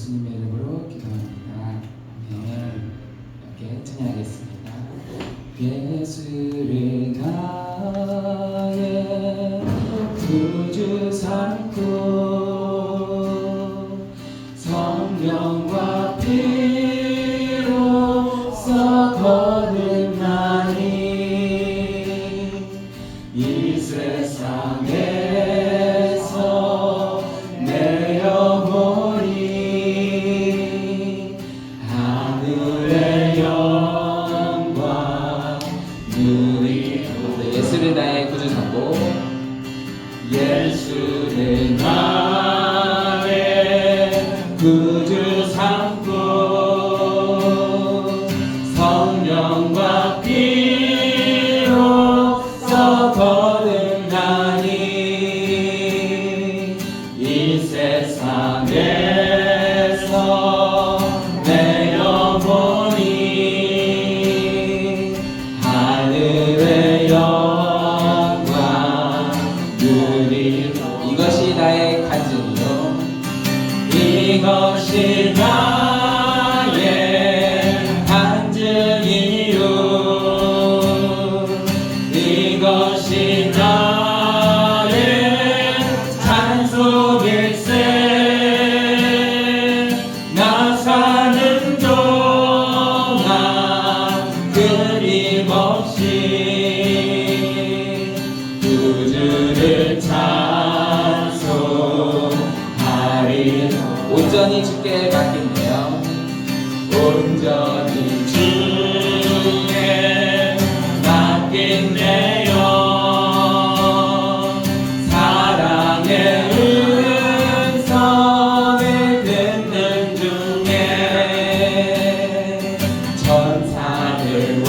예수님의 이름으로 기도합니다. 아멘. 함께 찬양하겠습니다. 예수를 나의 구주 삼고 성령과 피로써 거듭나니 이 세상에서 내 영혼이 하늘의 영광 누리고 예수를 나의 구주 삼고 예수를 나의 구주 삼고 성령과 피로써 거듭나니 이 세상에서 내 영혼이 하늘의 영광 누리고 이것이 나의 간증이요 이것이 나의 간증이요 이것이 나의 찬송일세 나 사는 동안 끊임없이 구주를 찬송하리 온전히 주께 맡겼네요. 온전히 주께 맡겼네요. 사랑의 음성을 듣는 중에 천사들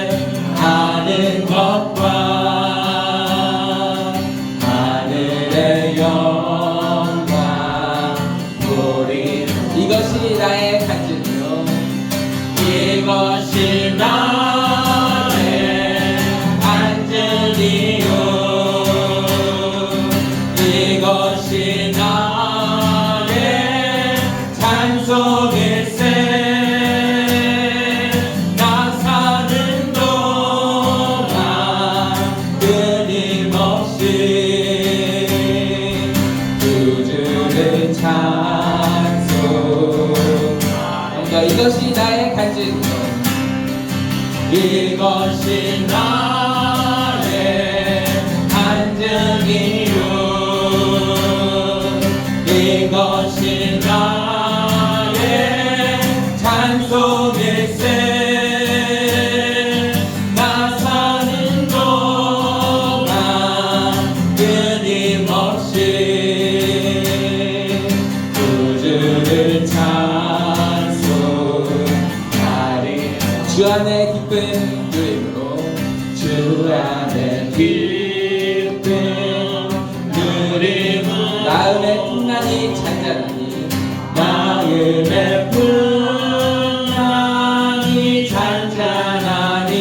왕래하는 것과 하늘의 영광 보리 이것이 나의 간증이요 이것이 나의 간증이요 이것이 나의 찬송일세 나 사는 동안 끊임없이 구주를 찬송하리라 이것이 나의 간증이요 이것이 나의 간증이요 이것이 나의 찬송일세 나 사는 동안 끊임없이 구주를 찬송하리 주 안에 기쁜 누림으로 주 안에 기쁜 누림으로 마음의 풍랑이 잔잔하니 마음의 풍랑이 잔잔하니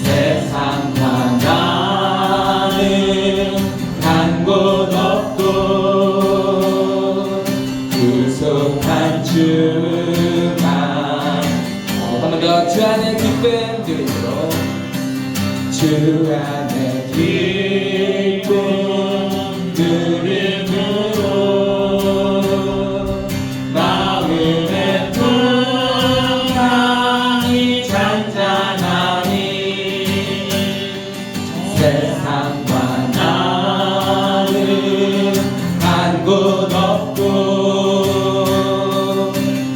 세상과 나는 간 곳 없고 구속한 주만 한 번 더 주 안에 기쁜 누림으로 주 안에 기쁜 누림으로 마음의 풍랑이 잔잔하니 세상과 나는 간 곳 없고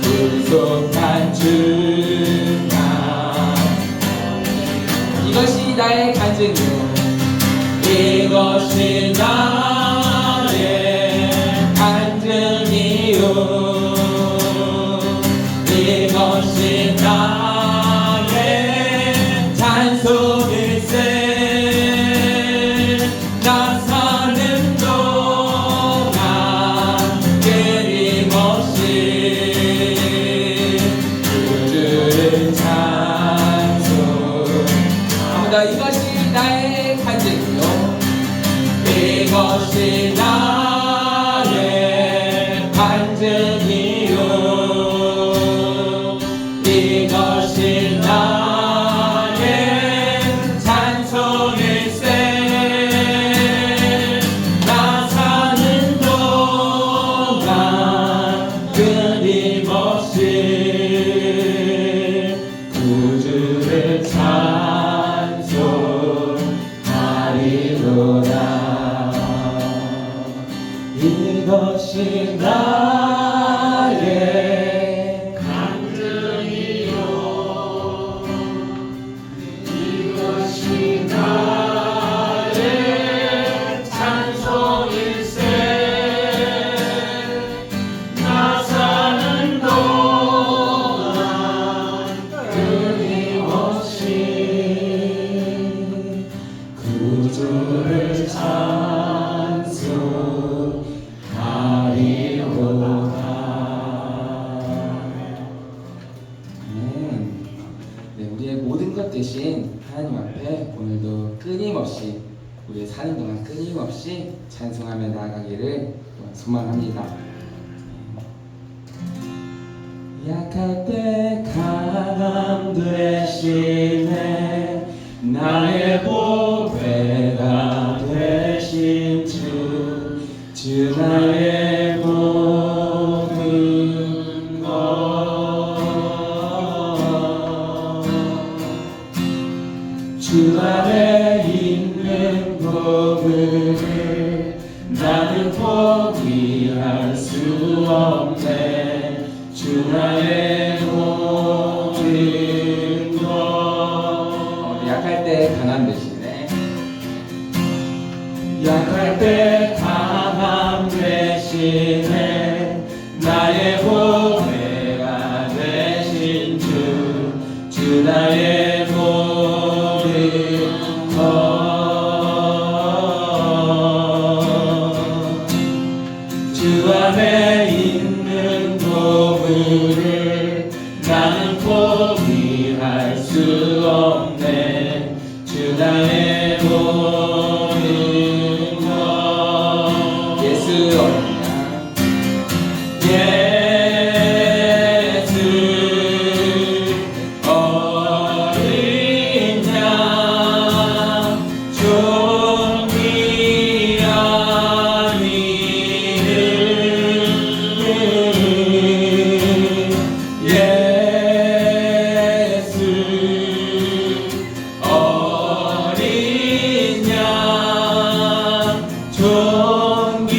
구속한 주만 이것이 나의 간증이요 이것이 나의 간증이요 이것이 나의 찬송일세 나 사는 동안 끊임없이 구주를 찬송합니다. 이것이 나의 간증이요 이것이 나 주를 찬송하리로다. 네, 우리의 모든 것 대신 하나님 앞에 오늘도 끊임없이 우리의 사는 동안 끊임없이 찬송하며 나아가기를 소망합니다. 약할 때 강함 되시네 나의 보배가 되신 주 나의 모든 것 주 안에 있는 보배를 나는 포기할 수 없네 주 나의 모든 것 약할 때 강함 되시네 약할 때 강함 되시네 나의 보배가 되신 주 나의 모든 것 주 안에 있는 보물을 나는 포기할 수 없네 주 나의 모든 것 예수 어린 양 존귀한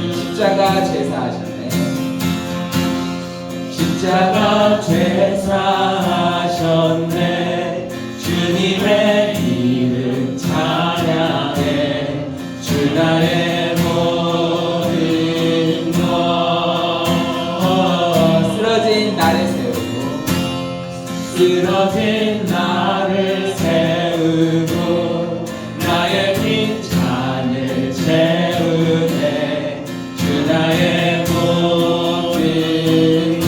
십자가 제사하셨네 십자가 제사하셨네 주님의 이름 찬양해 주 나의 모든 것 쓰러진 나를 세우고 쓰러진 나를 세우고 나의 빈잔을 채우네 주 나의 모든 것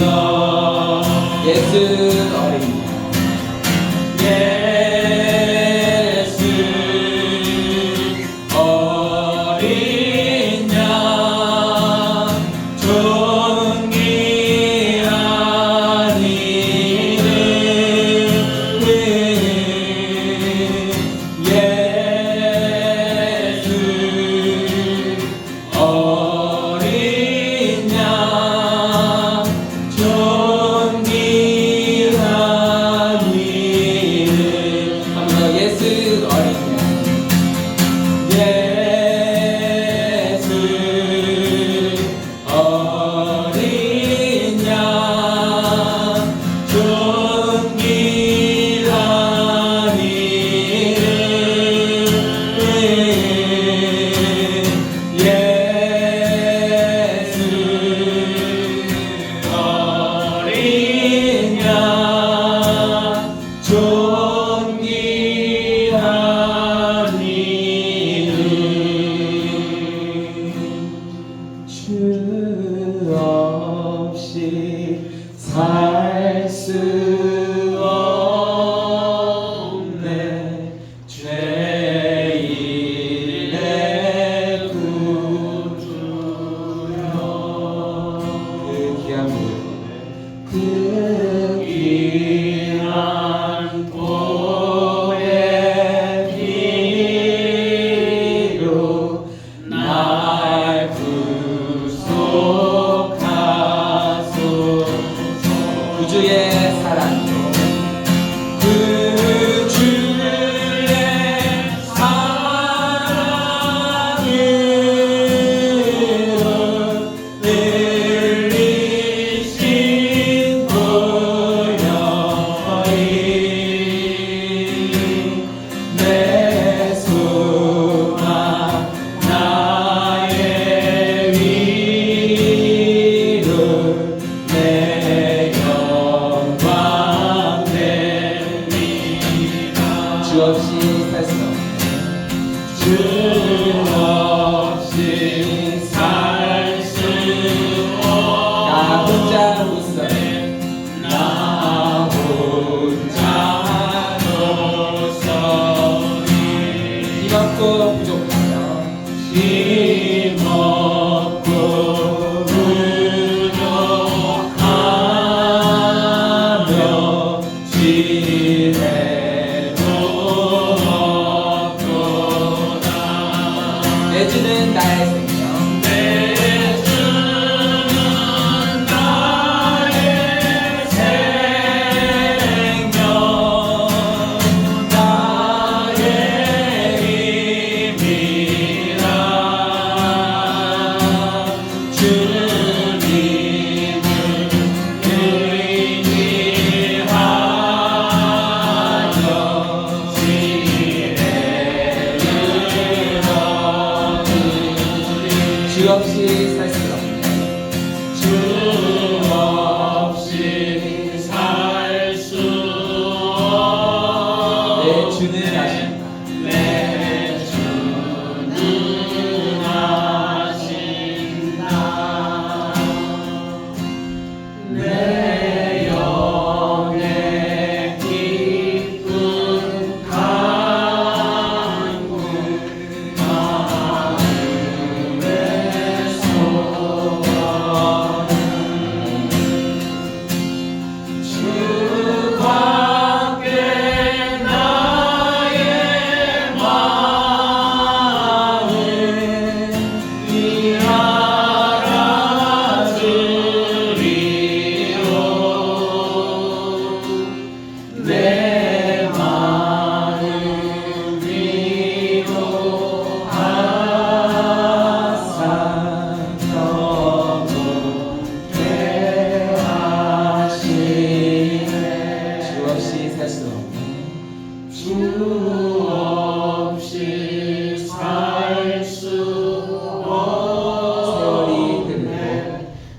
예수 어린 양 예수 어린 양 존귀한 이름 예수 어린 양 존귀한 이름 한번 더 예수 어린 양 예수 어린 양 존귀한 이름 예수 어린 양 존귀한 이름 주 없이 살 수 없네 죄인의 구주여 그 귀한 그 귀한 보의 피로 날 구속하소서 구주의 사랑으로 그 주의 사랑으로 흘리신 보혈이 내 소망 나의 위로 내 영광 살 수 없네. 주 없이 살 수 없네.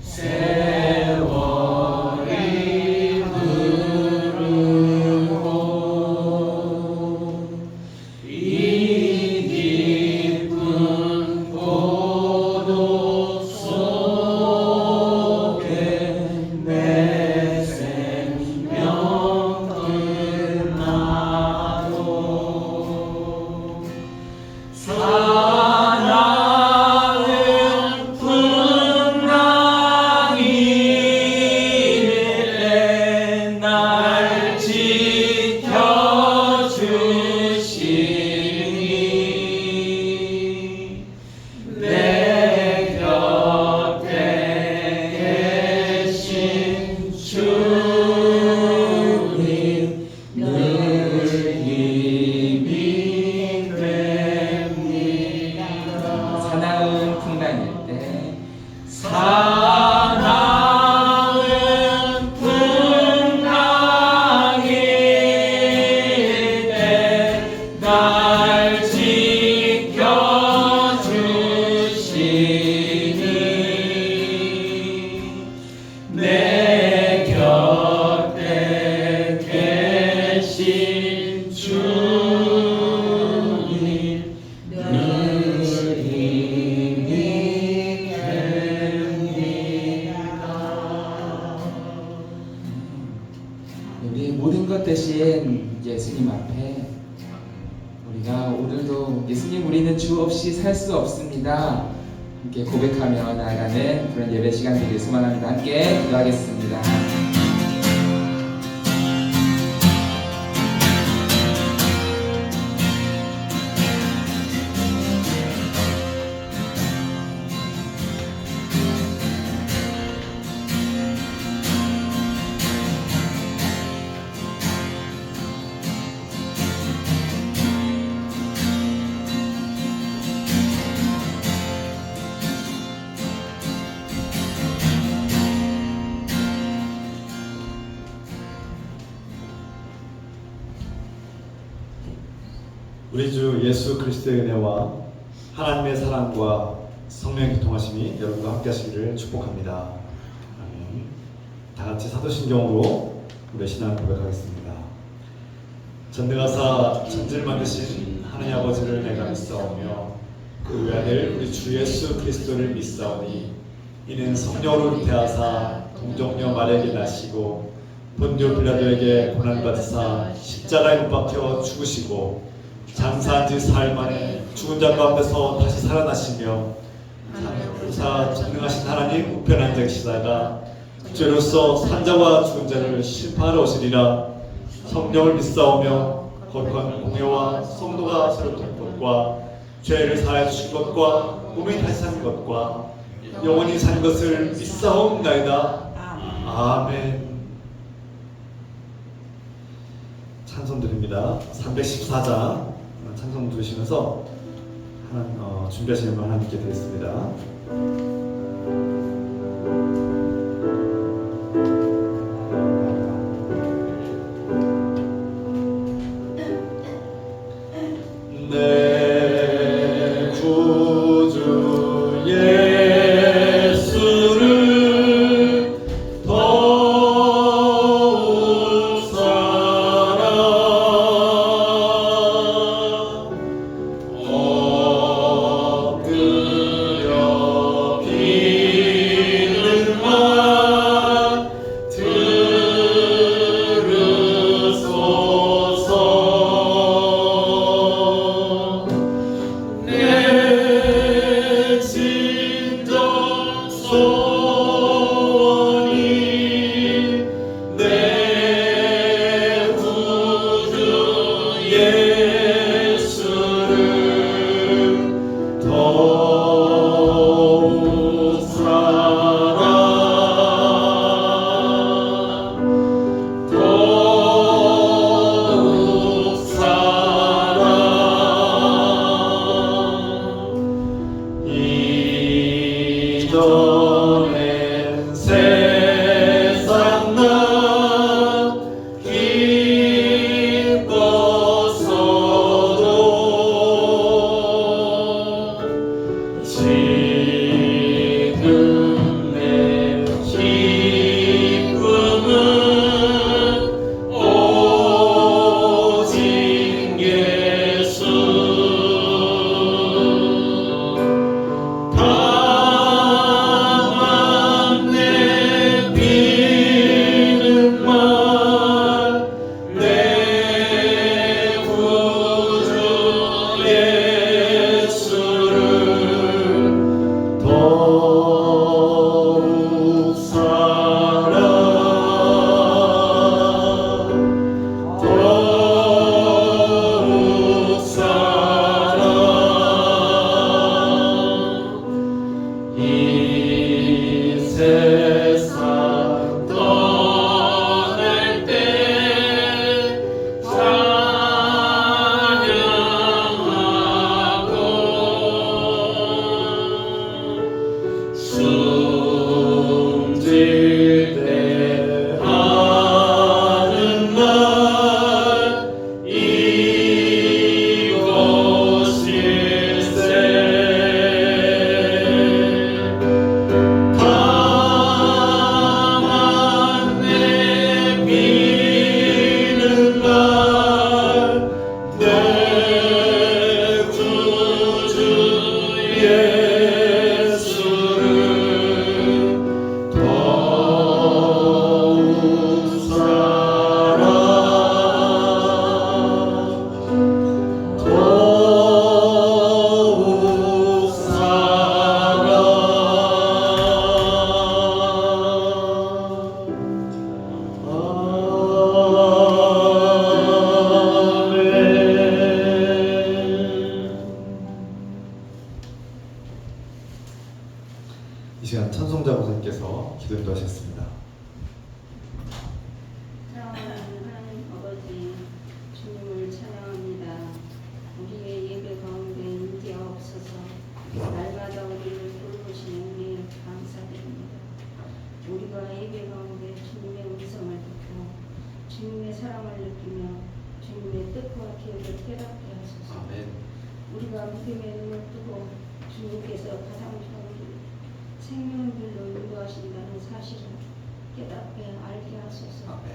세월이 흐르고 이 깊은 고독 속에 내 생명 끝나도 사랑은 풍랑이래 날 지켜주시니 내 곁에 계신 주님 늘 힘이 됩니다. 사나운 풍랑일 때 사나운 풍랑일 때 날 지켜주시니 내 곁에 계신 주님 늘 힘이 됩니다. 우리의 모든 것 대신 예수님 앞에 우리가 오늘도 예수님 우리는 주 없이 살 수 없습니다. 함께 고백하며 나아가는 그런 예배 시간 되길 소망합니다. 함께 기도하겠습니다. 우리 주 예수 그리스도의 은혜와 하나님의 사랑과 성령의 교통하심이 여러분과 함께 하시기를 축복합니다. 아멘. 다 같이 사도신경으로 우리의 신앙을 고백하겠습니다. 전능하사 천지를 만드신 하나님 아버지를 내가 믿사오며 그 외아들 우리 주 예수 그리스도를 믿사오니 이는 성령으로 잉태하사 동정녀 마리아에게 나시고 본디오 빌라도에게 고난받으사 십자가에 못 박혀 죽으시고 장사한 지 사흘 만에 죽은 자 가운데서 다시 살아나시며 사 전능하신 하나님 우편한 자이시다가 죄로서 산자와 죽은 자를 심판하러 오시리라. 성령을 믿사오며 거룩한 공예와 성도가 서로 돕는 것과 죄를 사하여 주신 것과 몸이 다시 사는 것과 영원히 사는 것을 믿사옵나이다. 아멘. 찬송 드립니다. 314장 찬송 들으시면서 준비하시는 분 하나님께 드리겠습니다. 내 구주 예수를 더욱 사랑 엎드려 주님의 사랑을 느끼며 주님의 뜻과 계획을 깨닫게 하소서. 아멘. 우리가 믿음의 눈을 뜨고 주님께서 가장 좋은 길, 생명의 길로 인도하신다는 사실을 깨닫게 알게 하소서. 아멘.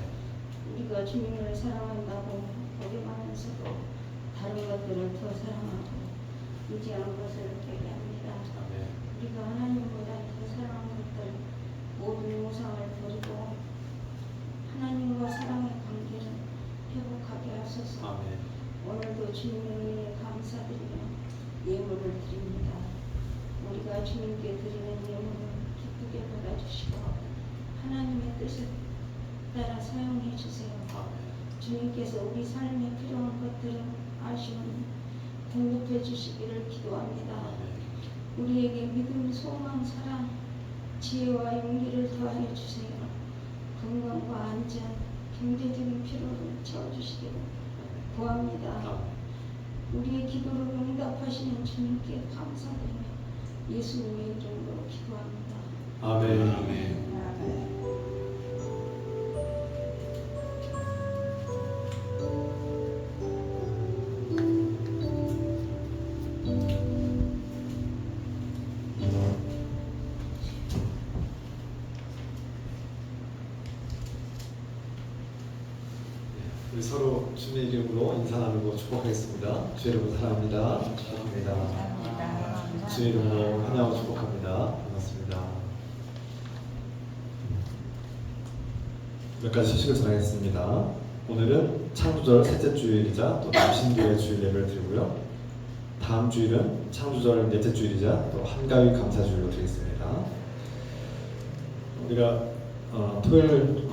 우리가 주님을 사랑한다고 고백하면서도 다른 것들을 더 사랑하고 의지하는 것을 깨게 합니다. 아멘. 우리가 하나님보다 더 사랑하는 것들 모든 우상을 버리고 하나님과 사랑의 관계를 회복하게 하소서. 아멘. 오늘도 주님의 은혜에 감사드리며 예물을 드립니다. 우리가 주님께 드리는 예물을 기쁘게 받아주시고 하나님의 뜻을 따라 사용해 주세요. 아멘. 주님께서 우리 삶에 필요한 것들을 아시오니 공급해 주시기를 기도합니다. 아멘. 우리에게 믿음, 소망, 사랑, 지혜와 용기를 더하여 주세요. 건강과 안전, 경제적인 필요를 채워주시기를 구합니다. 아멘. 우리의 기도를 응답하시는 주님께 감사드리며 예수님의 이름으로 기도합니다. 아멘. 아멘. 우리 서로 주님의 이름으로 인사 나누고 축복하겠습니다. 주의 이름으로 사랑합니다. 축복합니다. 주의 이름으로 환영하고 축복합니다. 반갑습니다. 몇 가지 소식을 전하겠습니다. 오늘은 창조절 셋째 주일이자 또 남신교회 주일 예배를 드리고요. 다음 주일은 창조절 넷째 주일이자 또 한가위 감사 주일로 드리겠습니다. 우리가 토요일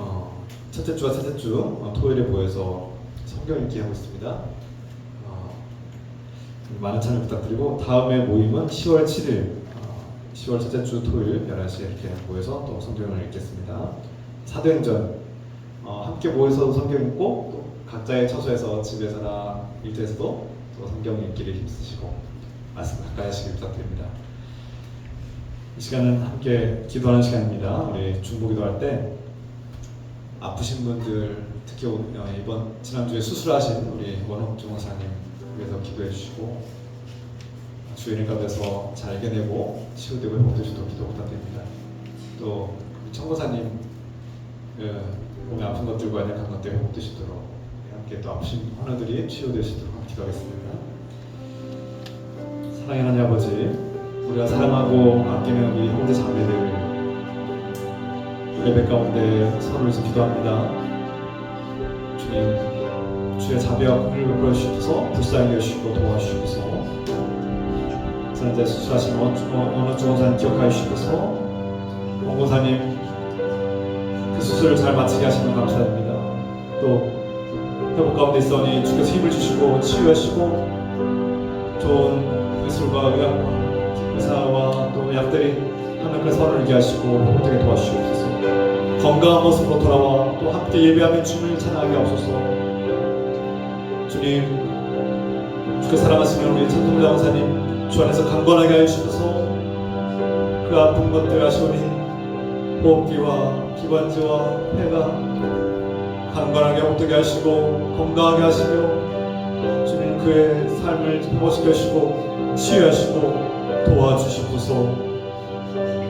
첫째 주와 셋째 주 토요일에 모여서 성경 읽기 하고 있습니다. 많은 참여 부탁드리고 다음에 모임은 10월 7일 10월 첫째 주 토요일 11시에 이렇게 모여서 또 성경을 읽겠습니다. 사도행전 함께 모여서 성경 읽고 또 각자의 처소에서 집에서나 일터에서도 또 성경 읽기를 힘쓰시고 말씀 가까이 하시길 부탁드립니다. 이 시간은 함께 기도하는 시간입니다. 우리 중보기도할 때 아프신 분들, 특히 이번 지난주에 수술하신 우리 원홍 중호사님 위해서 기도해 주시고 주의 가운데서 잘 이겨내고 치유되고 회복되시도록 기도 부탁드립니다. 또 청고사님 몸에 아픈 것들과 약한 것들 회복되시도록 함께 또 아프신 환우들이 치유되시도록 기도하겠습니다. 사랑의 하나님 아버지, 우리가 사랑하고 아끼는 우리 형제 자매들 예배 가운데 서로를 위해서 기도합니다. 주님, 주의 자비와 긍휼을 베풀어 주셔서 불쌍히 여주시고 도와주시고서 현재 수술하신 원호 중원사님 기억하여 주시고서 원고사님 그 수술을 잘 마치게 하시면 감사합니다. 또 회복 가운데 있어니 주께서 힘을 주시고 치유하시고 좋은 의술과 의사와 또 약들이 하나님께 선을 이게 하시고 회복되게 도와주시옵소서. 건강한 모습으로 돌아와 또 함께 예배하며 주님을 찬양하게 하옵소서. 주님, 주께 사랑하시는 우리 천동자 원사님 주 안에서 강건하게 하여 주셔서 그 아픈 것들 아시오니 호흡기와 기관지와 폐가 강건하게 회복되게 하시고 건강하게 하시며 주님 그의 삶을 회복시켜 주시고 치유하시고 도와주시옵소서.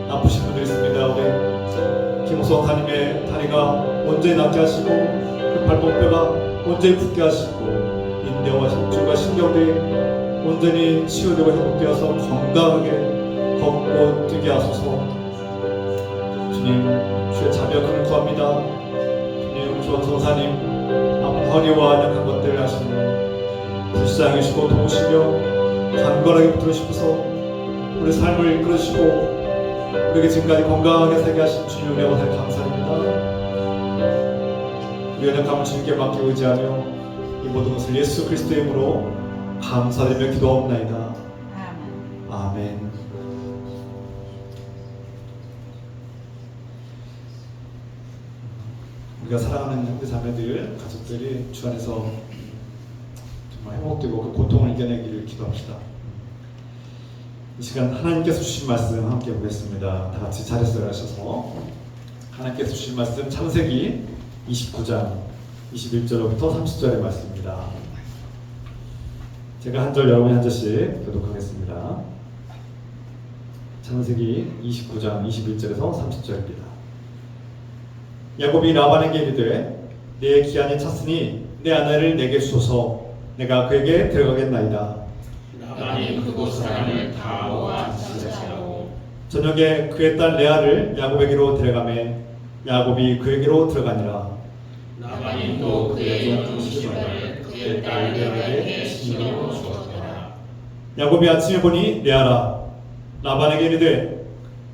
아프신 분들이 있습니다. 우리 김호성 하나님의 다리가 온전히 낫게 하시고 그 발목뼈가 온전히 붙게 하시고 인대와 힘줄과 신경들이 온전히 치유되고 회복되어서 건강하게 걷고 뛰게 하소서. 주님, 주의 자비하심을 구합니다. 주님, 주원성사님 아픈 허리와 약한 것들을 하시며 불쌍히 주시고 도우시며 간건하게 붙들으시고서 우리 삶을 이끌어주시고 우리에게 지금까지 건강하게 살게 하신 주님 은혜와 살 감사합니다. 우리 연약함을 주님께 맡기고 의지하며 이 모든 것을 예수 그리스도의 이름으로 감사드리며 기도하옵나이다. 아멘. 우리가 사랑하는 형제 자매들, 가족들이 주 안에서 정말 회복되고 그 고통을 이겨내기를 기도합시다. 이 시간 하나님께서 주신 말씀 함께 보겠습니다. 다 같이 자리에서 일어나셔서 하나님께서 주신 말씀 창세기 29장 21절부터 30절의 말씀입니다. 제가 한 절, 여러분이 한 절씩 교독하겠습니다. 창세기 29장 21절에서 30절입니다. 야곱이 라반에게 이르되 내 기한이 찼으니 내 아내를 내게 주소서 내가 그에게 들어가겠나이다. 라반이 그곳 사람을 다 모아 지체하고 저녁에 그의 딸 레아를 야곱에게로 데려가매 야곱이 그에게로 들어가니라. 라반이 또 그의 종 시바를 그의 딸 레아에게 신으로 주었더라. 야곱이 아침에 보니 레아라. 라반에게 이르되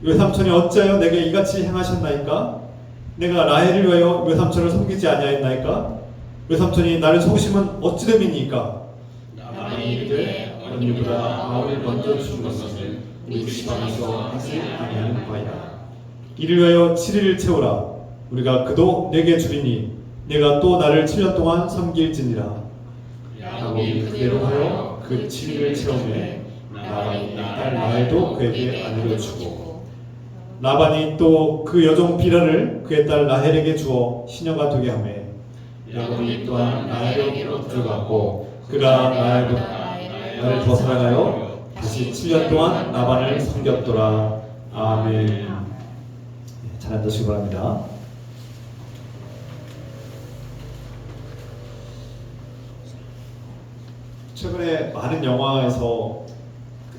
외삼촌이 어찌하여 내게 이같이 행하셨나이까? 내가 라헬을 위하여 외삼촌을 섬기지 아니하였나이까? 외삼촌이 나를 속이심은 어찌 됨이니까? 라반이 이르되 언니보다 아우를 먼저 죽은 것은 우리 지방에서 하지 아니하는 바이다. 이를 위하여 7일을 채우라. 우리가 그도 내게 주리니 내가 또 나를 7년 동안 섬길지니라. 야곱이 그대로 하여 그 7일을 채우매 라반이 딸 라헬도 그에게 아내로 주고 라반이 또 그 여종 비라를 그의 딸 라헬에게 주어 시녀가 되게 하매 야곱이 또한 라헬에게로 들어갔고 그가 라헬보다 나를 더 사랑하여 다시 7년 동안 라반을 섬겼더라. 아멘. 잘 앉으시기 바랍니다. 최근에 많은 영화에서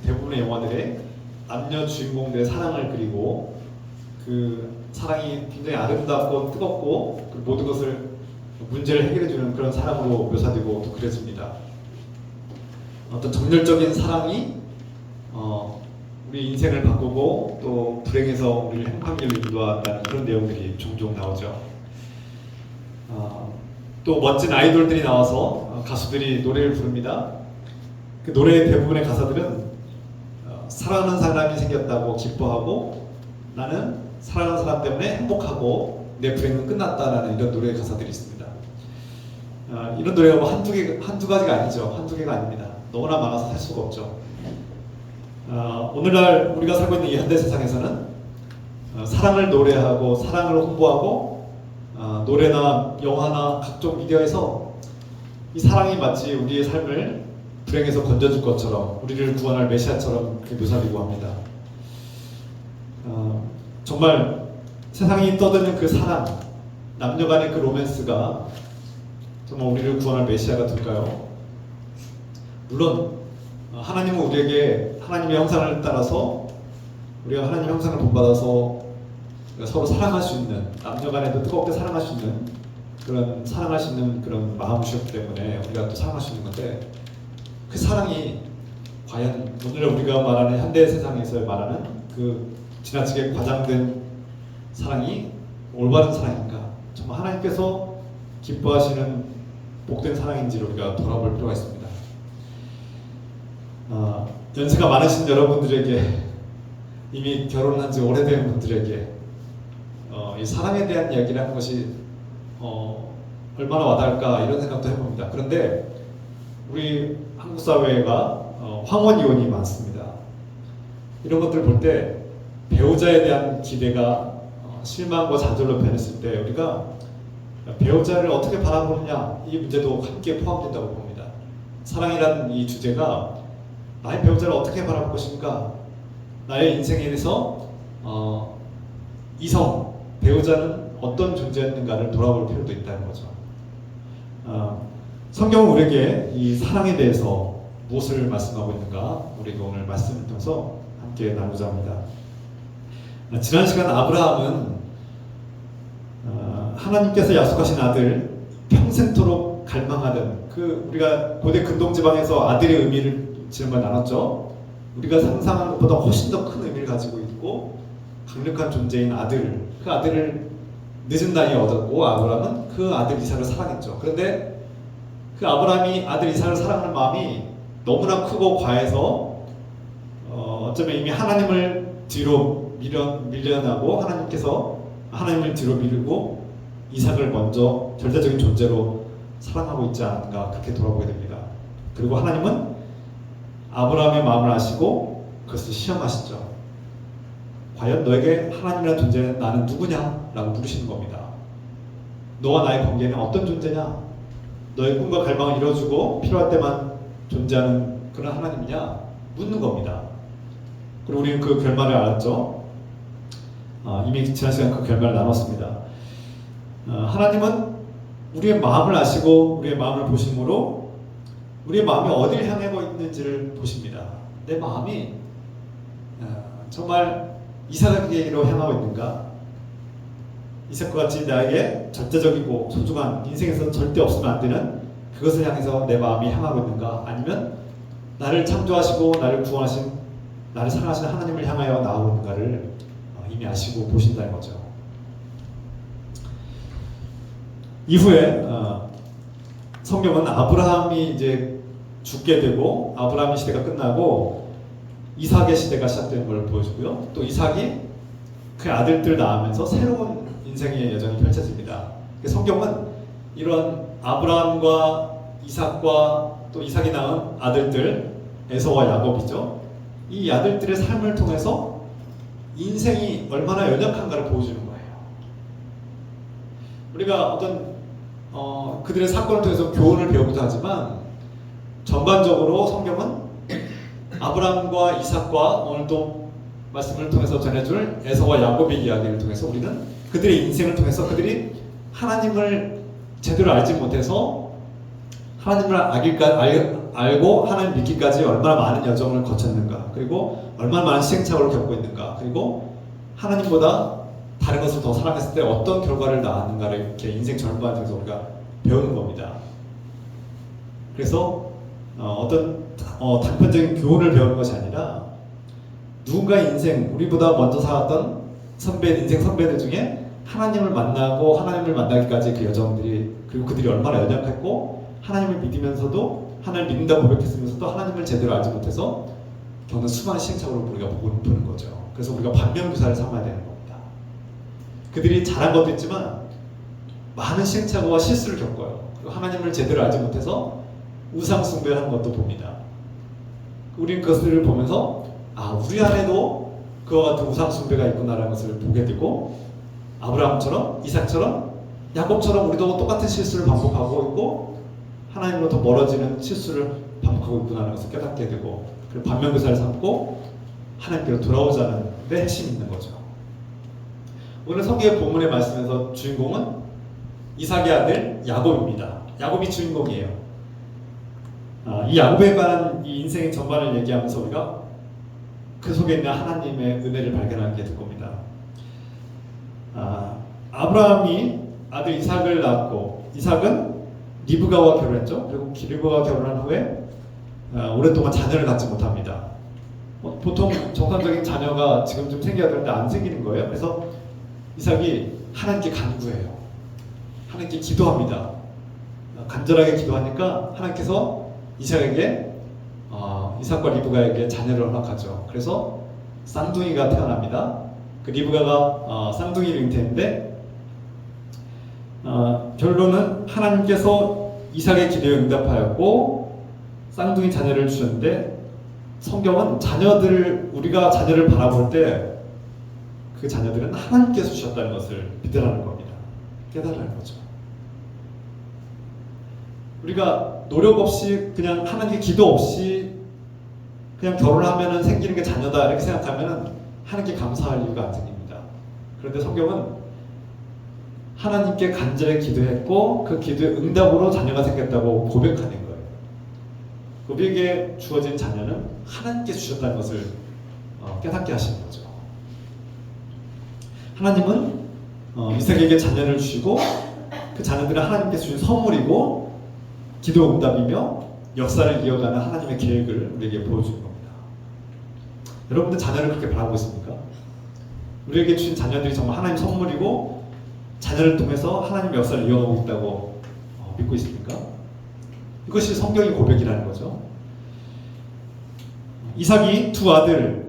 대부분의 영화들의 남녀 주인공들의 사랑을 그리고 그 사랑이 굉장히 아름답고 뜨겁고 그 모든 것을 문제를 해결해주는 그런 사랑으로 묘사되고 또 그려집니다. 어떤 정열적인 사랑이 우리 인생을 바꾸고 또 불행에서 우리를 행복한 길로 인도한다는 그런 내용들이 종종 나오죠. 또 멋진 아이돌들이 나와서 가수들이 노래를 부릅니다. 그 노래의 대부분의 가사들은 사랑하는 사람이 생겼다고 기뻐하고 나는 사랑하는 사람 때문에 행복하고 내 불행은 끝났다라는 이런 노래의 가사들이 있습니다. 이런 노래가 뭐 한두 가지가 아니죠. 한두 개가 아닙니다. 너무나 많아서 살 수가 없죠. 오늘날 우리가 살고 있는 이 현대 세상에서는 사랑을 노래하고 사랑을 홍보하고 노래나 영화나 각종 미디어에서 이 사랑이 마치 우리의 삶을 불행에서 건져줄 것처럼 우리를 구원할 메시아처럼 그렇게 묘사되고 합니다. 정말 세상이 떠드는 그 사랑, 남녀 간의 그 로맨스가 정말 우리를 구원할 메시아가 될까요? 물론 하나님은 우리에게 하나님의 형상을 따라서 우리가 하나님의 형상을 본받아서 서로 사랑할 수 있는, 남녀 간에도 뜨겁게 사랑할 수 있는 그런 사랑할 수 있는 그런 마음을 주셨기 때문에 우리가 또 사랑할 수 있는 건데, 그 사랑이 과연 오늘 우리가 말하는 현대 세상에서 말하는 그 지나치게 과장된 사랑이 올바른 사랑인가? 정말 하나님께서 기뻐하시는 복된 사랑인지를 우리가 돌아볼 필요가 있습니다. 연세가 많으신 여러분들에게, 이미 결혼한 지 오래된 분들에게 이 사랑에 대한 이야기를 하는 것이 얼마나 와닿을까 이런 생각도 해봅니다. 그런데 우리 한국 사회가 황혼 이혼이 많습니다. 이런 것들을 볼 때 배우자에 대한 기대가 실망과 좌절로 변했을 때 우리가 배우자를 어떻게 바라보느냐, 이 문제도 함께 포함된다고 봅니다. 사랑이라는 이 주제가 나의 배우자를 어떻게 바라볼 것인가, 나의 인생에 대해서 이성, 배우자는 어떤 존재였는가를 돌아볼 필요도 있다는 거죠. 성경은 우리에게 이 사랑에 대해서 무엇을 말씀하고 있는가, 우리가 오늘 말씀을 통해서 함께 나누자 합니다. 지난 시간 아브라함은 하나님께서 약속하신 아들, 평생토록 갈망하는 그 우리가 고대 근동지방에서 아들의 의미를 지난번에 나눴죠. 우리가 상상하는 것보다 훨씬 더 큰 의미를 가지고 있고 강력한 존재인 아들, 그 아들을 늦은 나이에 얻었고 아브라함은 그 아들 이삭을 사랑했죠. 그런데 그 아브라함이 아들 이삭을 사랑하는 마음이 너무나 크고 과해서 어쩌면 이미 하나님을 뒤로 밀려나고 하나님을 뒤로 미루고 이삭을 먼저 절대적인 존재로 사랑하고 있지 않은가, 그렇게 돌아보게 됩니다. 그리고 하나님은 아브라함의 마음을 아시고 그것을 시험하시죠. 과연 너에게 하나님이라는 존재는 나는 누구냐? 라고 물으시는 겁니다. 너와 나의 관계는 어떤 존재냐? 너의 꿈과 갈망을 이뤄주고 필요할 때만 존재하는 그런 하나님이냐? 묻는 겁니다. 그리고 우리는 그 결말을 알았죠. 이미 지난 시간 그 결말을 나눴습니다. 하나님은 우리의 마음을 아시고 우리의 마음을 보심으로 우리의 마음이 어디를 향하고 있는지를 보십니다. 내 마음이 정말 이삭에게로 향하고 있는가? 이삭과 같이 나에게 절대적이고 소중한 인생에서 절대 없으면 안 되는 그것을 향해서 내 마음이 향하고 있는가? 아니면 나를 창조하시고 나를 구원하신 나를 사랑하시는 하나님을 향하여 나아오고 있는가를 이미 아시고 보신다는 거죠. 이후에 성경은 아브라함이 이제 죽게 되고 아브라함의 시대가 끝나고 이삭의 시대가 시작되는 걸 보여주고요. 또 이삭이 그 아들들을 낳으면서 새로운 인생의 여정이 펼쳐집니다. 성경은 이런 아브라함과 이삭과 또 이삭이 낳은 아들들 에서와 야곱이죠. 이 아들들의 삶을 통해서 인생이 얼마나 연약한가를 보여주는 거예요. 우리가 어떤 그들의 사건을 통해서 교훈을 배우기도 하지만 전반적으로 성경은 아브라함과 이삭과 오늘도 말씀을 통해서 전해줄 에서와 야곱의 이야기를 통해서 우리는 그들의 인생을 통해서 그들이 하나님을 제대로 알지 못해서 하나님을 알고 하나님 믿기까지 얼마나 많은 여정을 거쳤는가, 그리고 얼마나 많은 시행착오를 겪고 있는가, 그리고 하나님보다 다른 것을 더 사랑했을 때 어떤 결과를 낳았는가를 이렇게 인생 전반을 통해서 우리가 배우는 겁니다. 그래서 어떤 단편적인 교훈을 배우는 것이 아니라 누군가의 인생, 우리보다 먼저 살았던 인생 선배들 중에 하나님을 만나고 하나님을 만나기까지 그 여정들이, 그리고 그들이 얼마나 연약했고 하나님을 믿으면서도 하나님을 믿는다고 고백했으면서도 하나님을 제대로 알지 못해서 겪는 수많은 시행착오를 우리가 보는 거죠. 그래서 우리가 반면교사를 삼아야 되는 겁니다. 그들이 잘한 것도 있지만 많은 시행착오와 실수를 겪어요. 그리고 하나님을 제대로 알지 못해서 우상숭배를 하는 것도 봅니다. 우리는 그것을 보면서 우리 안에도 그와 같은 우상숭배가 있구나라는 것을 보게 되고, 아브라함처럼 이삭처럼 야곱처럼 우리도 똑같은 실수를 반복하고 있고 하나님으로부터 멀어지는 실수를 반복하고 있구나라는 것을 깨닫게 되고, 그리고 반면교사를 삼고 하나님께로 돌아오자는 데 핵심이 있는 거죠. 오늘 성경의 본문의 말씀에서 주인공은 이삭의 아들 야곱입니다. 야곱이 주인공이에요. 이 야곱에 관한 이 인생의 전반을 얘기하면서 우리가 그 속에 있는 하나님의 은혜를 발견하게 될 겁니다. 아브라함이 아들 이삭을 낳았고, 이삭은 리브가와 결혼했죠. 그리고 리브가와 결혼한 후에 오랫동안 자녀를 갖지 못합니다. 보통 정상적인 자녀가 지금 좀 생겨야 되는데 안 생기는 거예요. 그래서 이삭이 하나님께 간구해요. 하나님께 기도합니다. 간절하게 기도하니까 하나님께서 이삭과 리브가에게 자녀를 허락하죠. 그래서 쌍둥이가 태어납니다. 그 리브가가 쌍둥이를 잉태했는데 결론은 하나님께서 이삭의 기도에 응답하였고 쌍둥이 자녀를 주셨는데, 성경은 우리가 자녀를 바라볼 때 그 자녀들은 하나님께서 주셨다는 것을 믿으라는 겁니다. 깨달으라는 거죠. 우리가 노력 없이 그냥 하나님께 기도 없이 그냥 결혼하면 생기는 게 자녀다 이렇게 생각하면 하나님께 감사할 이유가 안 생깁니다. 그런데 성경은 하나님께 간절히 기도했고 그 기도의 응답으로 자녀가 생겼다고 고백하는 거예요. 그에게 주어진 자녀는 하나님께서 주셨다는 것을 깨닫게 하시는 거죠. 하나님은 이삭에게 자녀를 주시고 그 자녀들은 하나님께서 주신 선물이고 기도 응답이며 역사를 이어가는 하나님의 계획을 우리에게 보여주는 겁니다. 여러분들 자녀를 그렇게 바라고 있습니까? 우리에게 주신 자녀들이 정말 하나님 선물이고 자녀를 통해서 하나님의 역사를 이어가고 있다고 믿고 있습니까? 이것이 성경의 고백이라는 거죠. 이삭이 두 아들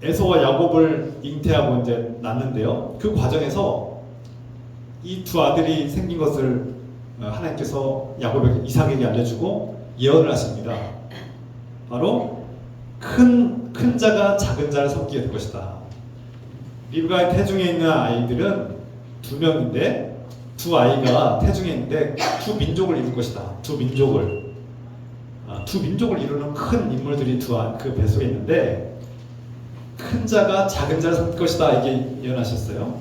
에서와 야곱을 잉태하고 이제 낳는데요. 그 과정에서 이 두 아들이 생긴 것을 하나님께서 이삭에게 알려주고 예언을 하십니다. 바로 큰 자가 작은 자를 섬기게 될 것이다. 리브가의 태중에 있는 아이들은 2명인데 두 아이가 태중에 있는데 두 민족을 이룰 것이다. 두 민족을 이루는 큰 인물들이 그 뱃속에 있는데 큰 자가 작은 자를 섬길 것이다. 이게 예언하셨어요.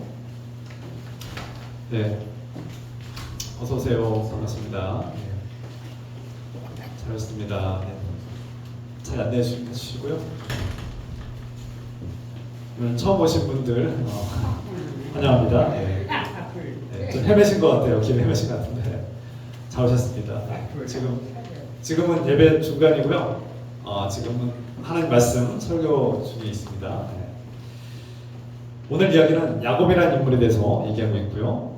네, 어서 오세요. 반갑습니다. 네. 잘했습니다. 네. 잘 안내해 주시고요. 오늘 처음 오신 분들 환영합니다. 네. 네, 좀 헤매신 것 같아요. 길 헤매신 것 같은데 잘 오셨습니다. 지금은 예배 중간이고요. 지금은 하나님 말씀 설교 중에 있습니다. 네. 오늘 이야기는 야곱이라는 인물에 대해서 얘기하고 있고요.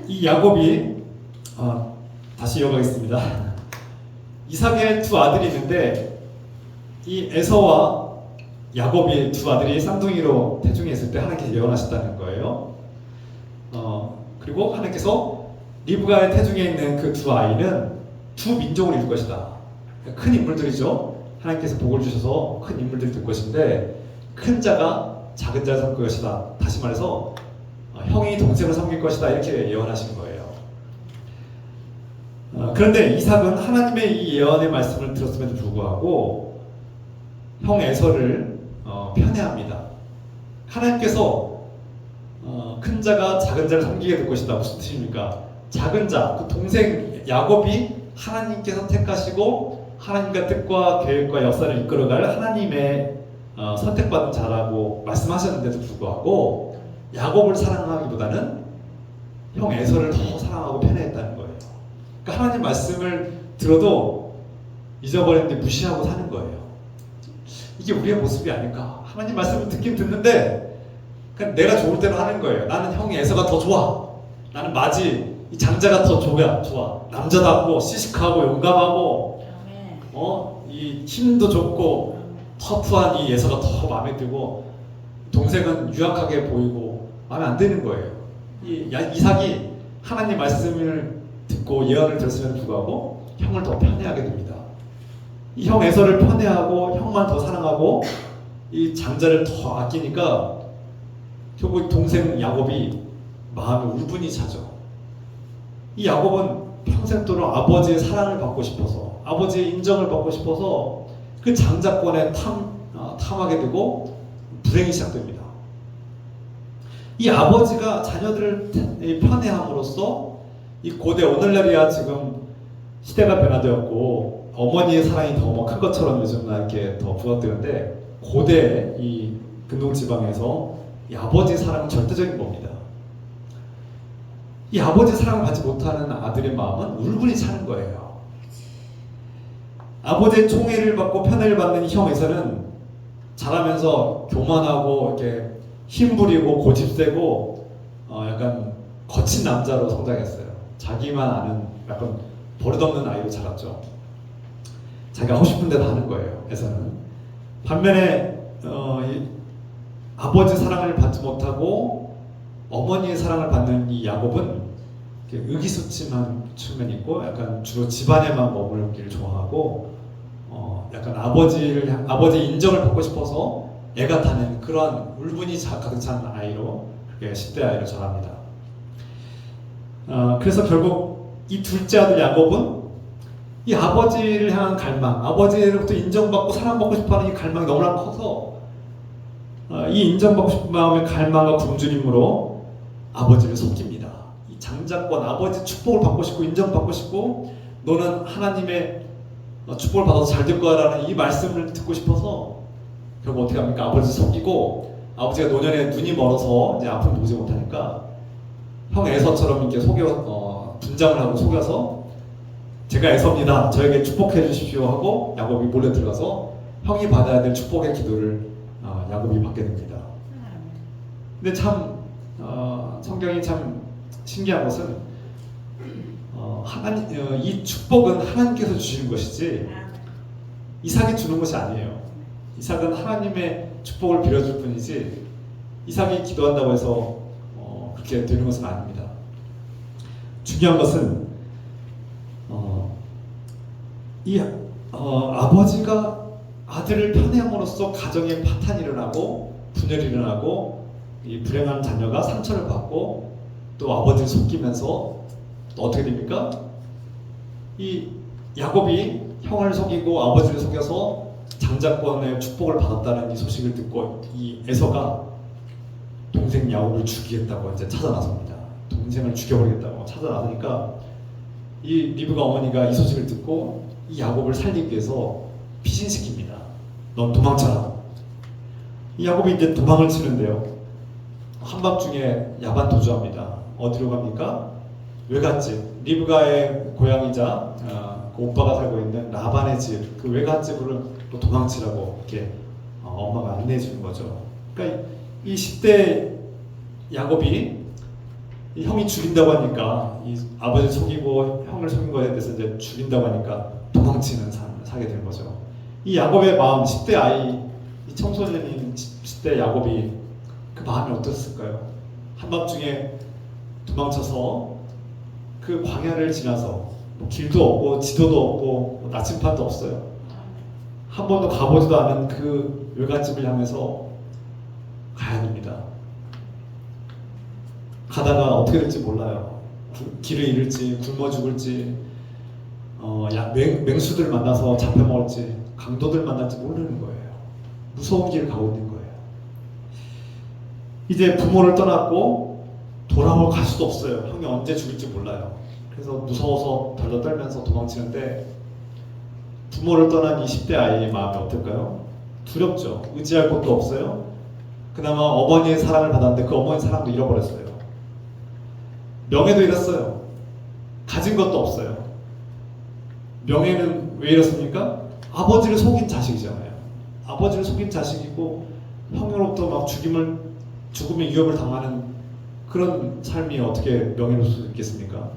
이 야곱이 다시 이어가겠습니다. 이삭의 두 아들이 있는데 이 에서와 야곱이 두 아들이 쌍둥이로 태중에 있을 때 하나님께서 예언하셨다는 거예요. 그리고 하나님께서 리브가의 태중에 있는 그 두 아이는 두 민족을 이룰 것이다. 큰 인물들이죠. 하나님께서 복을 주셔서 큰 인물들이 될 것인데 큰 자가 작은 자를 섬길 것이다. 다시 말해서 형이 동생을 섬길 것이다. 이렇게 예언하신 거예요. 그런데 이삭은 하나님의 이 예언의 말씀을 들었음에도 불구하고 형 에서를 편애합니다. 하나님께서 큰 자가 작은 자를 섬기게 될 것이다. 무슨 뜻입니까? 작은 자, 그 동생 야곱이 하나님께서 택하시고 하나님과 뜻과 계획과 역사를 이끌어갈 하나님의 선택받은 자라고 말씀하셨는데도 불구하고 야곱을 사랑하기보다는 형 에서를 더 사랑하고 편애했다는 거예요. 그러니까 하나님 말씀을 들어도 잊어버리는데 무시하고 사는 거예요. 이게 우리의 모습이 아닐까. 하나님 말씀을 듣긴 듣는데 그냥 내가 좋을 대로 하는 거예요. 나는 형이 에서가 더 좋아. 나는 마지 이 장자가 더 좋아. 남자답고 시식하고 용감하고 이 힘도 좋고 터프한 이 에서가 더 마음에 들고 동생은 유약하게 보이고 마음에 안 드는 거예요. 이삭이 하나님 말씀을 듣고 예언을 들었음에도 불구하고 형을 더 편애하게 됩니다. 이 형 에서를 편애하고 형만 더 사랑하고 이 장자를 더 아끼니까 결국 동생 야곱이 마음에 울분이 차죠. 이 야곱은 평생 동안 아버지의 사랑을 받고 싶어서 아버지의 인정을 받고 싶어서 그 장자권에 탐하게 되고 불행이 시작됩니다. 이 아버지가 자녀들을 편애함으로써 이 고대 오늘날이야 지금 시대가 변화되었고 어머니의 사랑이 더 큰 것처럼 요즘 이렇게 더 부각되는데 고대 이 근동 지방에서 이 아버지의 사랑은 절대적인 겁니다. 이 아버지의 사랑을 받지 못하는 아들의 마음은 울분이 차는 거예요. 아버지의 총애를 받고 편애를 받는 형 에서는 자라면서 교만하고 이렇게 힘부리고 고집세고 약간 거친 남자로 성장했어요. 자기만 아는 약간 버릇없는 아이로 자랐죠. 자기가 하고 싶은 대로 하는 거예요. 에서는. 반면에 아버지 사랑을 받지 못하고 어머니의 사랑을 받는 이 야곱은 의기소침한 측면이 있고 약간 주로 집안에만 머물기를 좋아하고 약간 아버지의 인정을 받고 싶어서 애가 타는 그런 울분이 가득 찬 아이로 그렇게 10대 아이로 자랍니다. 그래서 결국 이 둘째 아들 야곱은 이 아버지를 향한 갈망, 아버지로부터 인정받고 사랑받고 싶어하는 이 갈망이 너무나 커서 이 인정받고 싶은 마음의 갈망과 굶주림으로 아버지를 섬깁니다. 이 장자권, 아버지 축복을 받고 싶고 인정받고 싶고 너는 하나님의 축복을 받아서 잘 될 거라는 이 말씀을 듣고 싶어서 결국 어떻게 합니까? 아버지를 섬기고 아버지가 노년에 눈이 멀어서 이제 앞을 보지 못하니까 형 에서처럼 이렇게 분장을 하고 속여서 제가 에서입니다. 저에게 축복해 주십시오 하고 야곱이 몰래 들어가서 형이 받아야 될 축복의 기도를 야곱이 받게 됩니다. 근데 참 성경이 참 신기한 것은 이 축복은 하나님께서 주시는 것이지 이삭이 주는 것이 아니에요. 이삭은 하나님의 축복을 빌어줄 뿐이지 이삭이 기도한다고 해서 그렇게 되는 것은 아닙니다. 중요한 것은 아버지가 아들을 편애함으로써 가정에 파탄이 일어나고 분열이 일어나고 이 불행한 자녀가 상처를 받고 또 아버지를 속이면서 또 어떻게 됩니까? 이 야곱이 형을 속이고 아버지를 속여서 장자권의 축복을 받았다는 이 소식을 듣고 이 에서가 동생 야곱을 죽이겠다고 이제 찾아 나섭니다. 동생을 죽여버리겠다고 찾아 나서니까 이 리브가 어머니가 이 소식을 듣고 이 야곱을 살리기 위해서 피신시킵니다. 넌 도망쳐라. 이 야곱이 이제 도망을 치는데요. 한밤중에 야반 도주합니다. 어디로 갑니까? 외갓집, 리브가의 고향이자 그 오빠가 살고 있는 라반의 집, 그 외갓집으로 또 도망치라고 이렇게 엄마가 안내해 주는 거죠. 그러니까 이 10대 야곱이 이 형이 죽인다고 하니까 이 아버지를 속이고 형을 속인 거에 대해서 이제 죽인다고 하니까 도망치는 삶을 살게 된 거죠. 이 야곱의 마음, 10대 아이, 이 청소년인 10대 야곱이 그 마음이 어땠을까요? 한밤중에 도망쳐서 그 광야를 지나서 뭐 길도 없고 지도도 없고 뭐 나침판도 없어요. 한 번도 가보지도 않은 그 외갓집을 향해서 가야 됩니다. 가다가 어떻게 될지 몰라요. 길을 잃을지 굶어 죽을지 맹수들 만나서 잡혀먹을지 강도들 만날지 모르는 거예요. 무서운 길을 가고 있는 거예요. 이제 부모를 떠났고 돌아갈 수도 없어요. 형이 언제 죽을지 몰라요. 그래서 무서워서 덜덜 떨면서 도망치는데 부모를 떠난 20대 아이의 마음이 어떨까요? 두렵죠. 의지할 곳도 없어요. 그나마 어머니의 사랑을 받았는데 그 어머니 사랑도 잃어버렸어요. 명예도 잃었어요. 가진 것도 없어요. 명예는 왜 잃었습니까? 아버지를 속인 자식이잖아요. 아버지를 속인 자식이고 형으로부터 막 죽음의 위협을 당하는 그런 삶이 어떻게 명예로울 수 있겠습니까?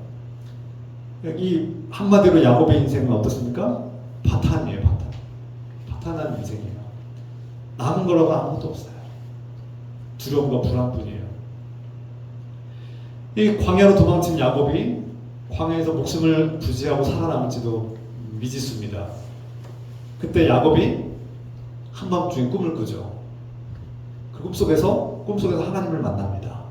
이 한마디로 야곱의 인생은 어떻습니까? 파탄이에요, 파탄. 파탄한 인생이에요. 남은 거라고 아무것도 없어요. 두려움과 불안뿐이에요. 이 광야로 도망친 야곱이 광야에서 목숨을 부지하고 살아남을지도 미지수입니다. 그때 야곱이 한밤중에 꿈을 꾸죠. 그 꿈속에서 하나님을 만납니다.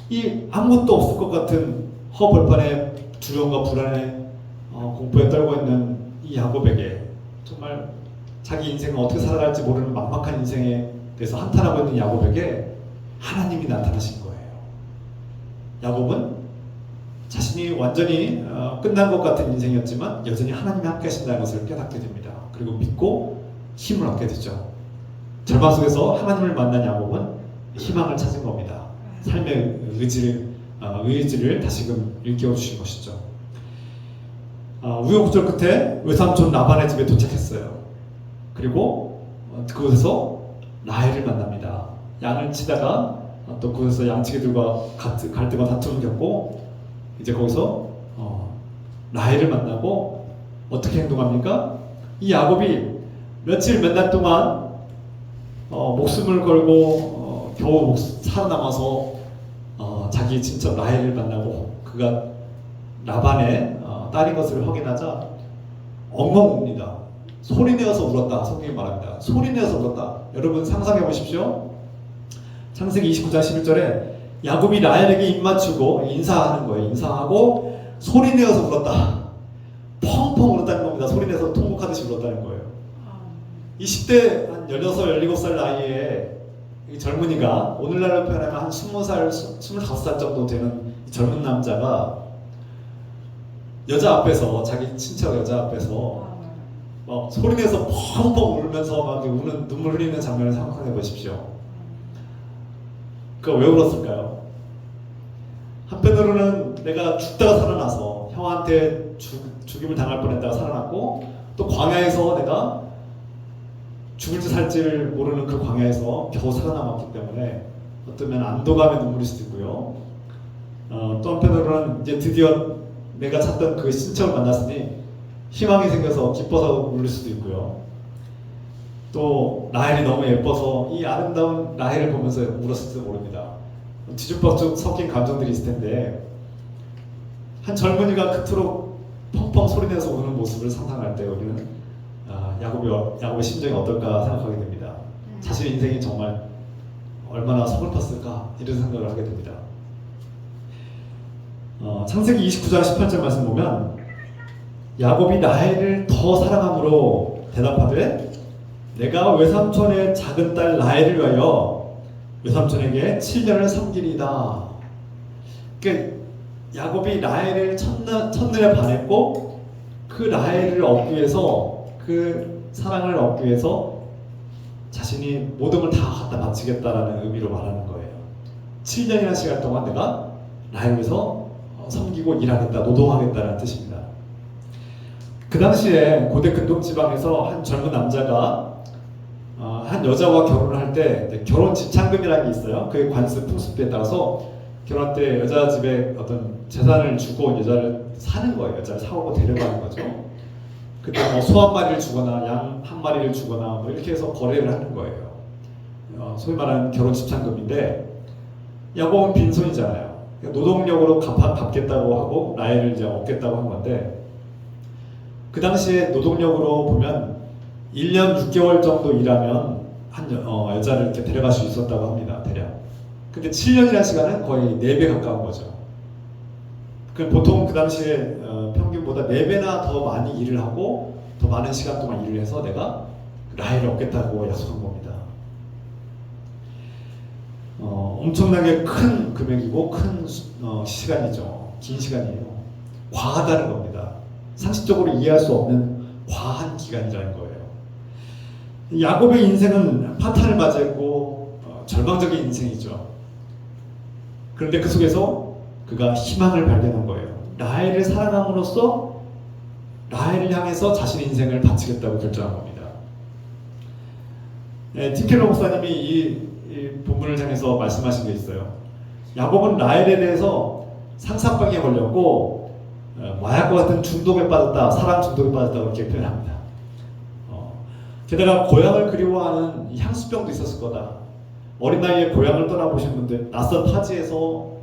이 아무것도 없을 것 같은 허벌판에 두려움과 불안에 공포에 떨고 있는 이 야곱에게 정말 자기 인생을 어떻게 살아갈지 모르는 막막한 인생에 대해서 한탄하고 있는 야곱에게 하나님이 나타나신 거예요. 야곱은 자신이 완전히 끝난 것 같은 인생이었지만 여전히 하나님이 함께 하신다는 것을 깨닫게 됩니다. 그리고 믿고 힘을 얻게 되죠. 절망 속에서 하나님을 만난 야곱은 희망을 찾은 겁니다. 삶의 의지를 다시금 일깨워 주신 것이죠. 우여곡절 끝에 외삼촌 라반의 집에 도착했어요. 그리고 그곳에서 라헬을 만납니다. 양을 치다가 또 그곳에서 양치기들과 갈등과 다툼을 겪고 이제 거기서 라헬을 만나고 어떻게 행동합니까? 이 야곱이 몇 날 동안 목숨을 걸고 겨우 살아남아서 자기 친척 라헬을 만나고 그가 라반의 딸인 것을 확인하자 엉엉 웁니다. 소리내어서 울었다. 성경이 말합니다. 소리내어서 울었다. 여러분 상상해 보십시오. 창세기 29장 11절에 야곱이 라헬에게 입 맞추고 인사하는 거예요. 인사하고 소리내어서 울었다. 펑펑 울었다는 겁니다. 소리내서 통곡하듯이 울었다는 거예요. 20대 한 16, 17살 나이에 이 젊은이가 오늘날로 표현하면 한 20살, 25살 정도 되는 젊은 남자가 여자 앞에서 자기 친척 여자 앞에서 막 소리내서 펑펑 울면서 막 우는 눈물 흘리는 장면을 상상해 보십시오. 그가 왜 울었을까요? 한편으로는 내가 죽다가 살아나서 형한테 죽임을 당할 뻔했다가 살아났고 또 광야에서 내가 죽을지 살지를 모르는 그 광야에서 겨우 살아남았기 때문에 어쩌면 안도감의 눈물일 수도 있고요. 또 한편으로는 이제 드디어 내가 찾던 그 친척을 만났으니 희망이 생겨서 기뻐서 울릴 수도 있고요. 또 라헬이 너무 예뻐서 이 아름다운 라헬을 보면서 울었을지도 모릅니다. 뒤죽박죽 섞인 감정들이 있을 텐데 한 젊은이가 그토록 펑펑 소리내서 우는 모습을 상상할 때 우리는 야곱의 심정이 어떨까 생각하게 됩니다. 자신의 인생이 정말 얼마나 서글펐을까 이런 생각을 하게 됩니다. 창세기 29장 18절 말씀 보면 야곱이 라헬을 더 사랑함으로 대답하되 내가 외삼촌의 작은 딸 라헬을 위하여 외삼촌에게 7년을 섬기리이다. 그러니까 야곱이 라헬을 첫눈에 반했고 그 라헬을 얻기 위해서 그 사랑을 얻기 위해서 자신이 모든 걸 다 갖다 바치겠다라는 의미로 말하는 거예요. 7년이라는 시간 동안 내가 라헬을 위해서 섬기고 일하겠다, 노동하겠다는 뜻입니다. 그 당시에 고대 근동 지방에서 한 젊은 남자가 한 여자와 결혼을 할 때 결혼 집창금이라는 게 있어요. 그게 관습 풍습에 따라서 결혼할 때 여자 집에 어떤 재산을 주고 여자를 사는 거예요. 여자를 사오고 데려가는 거죠. 그때 뭐 소 한 마리를 주거나 양 한 마리를 주거나 뭐 이렇게 해서 거래를 하는 거예요. 소위 말하는 결혼 집창금인데 야곱은 빈손이잖아요. 그러니까 노동력으로 갚겠다고 하고 라헬을 이제 얻겠다고 한 건데 그 당시에 노동력으로 보면 1년 6개월 정도 일하면 한 여자를 이렇게 데려갈 수 있었다고 합니다. 대략. 근데 7년이라는 시간은 거의 4배 가까운 거죠. 보통 그 당시에 평균보다 4배나 더 많이 일을 하고 더 많은 시간 동안 일을 해서 내가 라헬을 얻겠다고 약속한 겁니다. 엄청나게 큰 금액이고 큰 시간이죠. 긴 시간이에요. 과하다는 겁니다. 상식적으로 이해할 수 없는 과한 기간이라는 거예요. 야곱의 인생은 파탄을 맞이했고 절망적인 인생이죠. 그런데 그 속에서 그가 희망을 발견한 거예요. 라헬을 사랑함으로써 라헬을 향해서 자신의 인생을 바치겠다고 결정한 겁니다. 팀 켈러 목사님이 이 본문을 향해서 말씀하신 게 있어요. 야곱은 라헬에 대해서 상사병에 걸렸고 마약과 같은 중독에 빠졌다, 사랑 중독에 빠졌다고 이렇게 표현합니다. 게다가 고향을 그리워하는 향수병도 있었을 거다. 어린 나이에 고향을 떠나보신 분들, 낯선 타지에서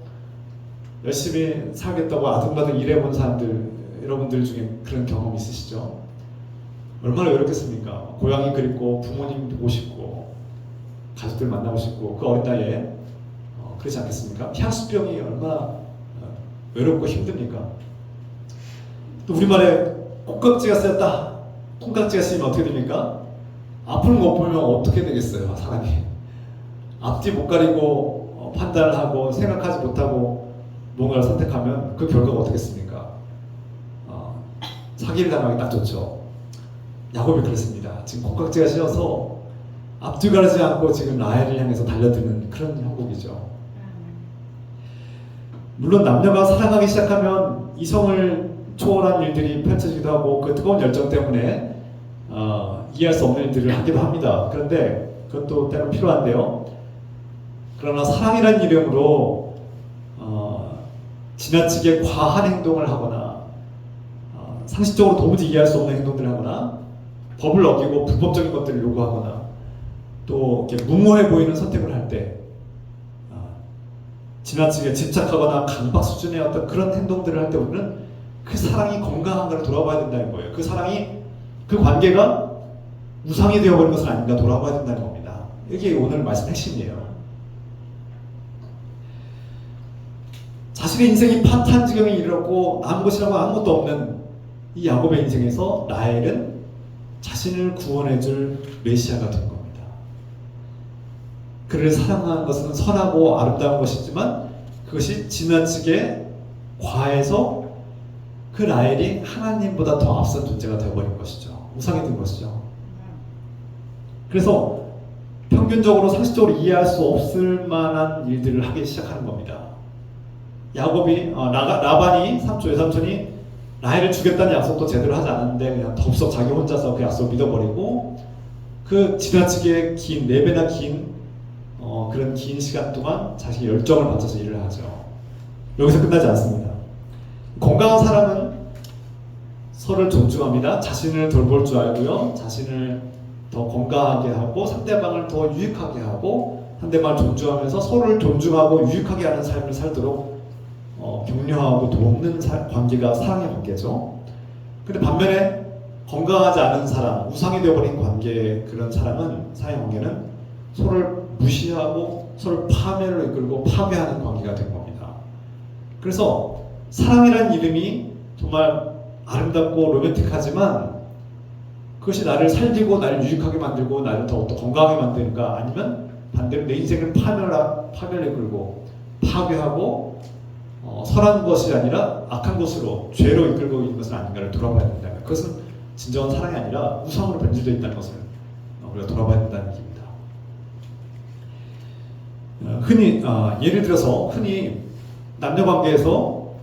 열심히 살겠다고 아등바등 일해본 사람들, 여러분들 중에 그런 경험 있으시죠? 얼마나 외롭겠습니까? 고향이 그립고 부모님 보고 싶고 가족들 만나고 싶고 그 어린 나이에 그렇지 않겠습니까? 향수병이 얼마나 외롭고 힘듭니까? 또 우리말에 콩깍지가 쓰였다. 콩깍지가 쓰이면 어떻게 됩니까? 앞을 못 보면 어떻게 되겠어요, 사람이? 앞뒤 못 가리고 판단을 하고 생각하지 못하고 뭔가를 선택하면 그 결과가 어떻겠습니까? 사기를 당하기 딱 좋죠. 야곱이 그렇습니다. 지금 콩깍지가 씌어서 앞뒤 가리지 않고 지금 라헬을 향해서 달려드는 그런 형국이죠. 물론 남녀가 사랑하기 시작하면 이성을 초월한 일들이 펼쳐지기도 하고 그 뜨거운 열정 때문에 이해할 수 없는 일들을 하기도 합니다. 그런데 그것도 때로 필요한데요. 그러나 사랑이라는 이름으로 지나치게 과한 행동을 하거나 상식적으로 도무지 이해할 수 없는 행동들을 하거나 법을 어기고 불법적인 것들을 요구하거나 또 이렇게 무모해 보이는 선택을 할 때 지나치게 집착하거나 강박 수준의 어떤 그런 행동들을 할 때 우리는 그 사랑이 건강한가를 돌아봐야 된다는 거예요. 그 사랑이, 그 관계가 우상이 되어버린 것은 아닌가 돌아봐야 된다는 겁니다. 이게 오늘 말씀 핵심이에요. 자신의 인생이 파탄 지경에 이르렀고 남은 것이라고 아무것도 없는 이 야곱의 인생에서 라헬은 자신을 구원해줄 메시아가 된 겁니다. 그를 사랑하는 것은 선하고 아름다운 것이지만 그것이 지나치게 과해서 그 라헬이 하나님보다 더 앞선 존재가 되어버린 것이죠. 우상이 된 것이죠. 그래서 평균적으로 상식적으로 이해할 수 없을 만한 일들을 하기 시작하는 겁니다. 야곱이 라반이 외삼촌이 라헬을 주겠다는 약속도 제대로 하지 않았는데 그냥 덥석 자기 혼자서 그 약속을 믿어버리고 그 지나치게 긴 4배나 긴 그런 긴 시간 동안 자신의 열정을 바쳐서 일을 하죠. 여기서 끝나지 않습니다. 건강한 사람은 서로를 존중합니다. 자신을 돌볼 줄 알고요. 자신을 더 건강하게 하고 상대방을 더 유익하게 하고 상대방을 존중하면서 서로를 존중하고 유익하게 하는 삶을 살도록 격려하고 돕는 관계가 사랑의 관계죠. 근데 반면에 건강하지 않은 사람, 우상이 되어버린 관계, 그런 사람은 사랑의 관계는 서로를 무시하고 서로 파멸로 이끌고 파괴하는 관계가 된 겁니다. 그래서 사랑이라는 이름이 정말 아름답고 로맨틱하지만 그것이 나를 살리고 나를 유익하게 만들고 나를 더욱더 건강하게 만드는가, 아니면 반대로 내 인생을 파멸에 이끌고 파괴하고 선한 것이 아니라 악한 것으로 죄로 이끌고 있는 것은 아닌가를 돌아봐야 된다. 그것은 진정한 사랑이 아니라 우상으로 변질되어 있다는 것을 우리가 돌아봐야 된다는 얘기입니다. 흔히 예를 들어서 흔히 남녀 관계에서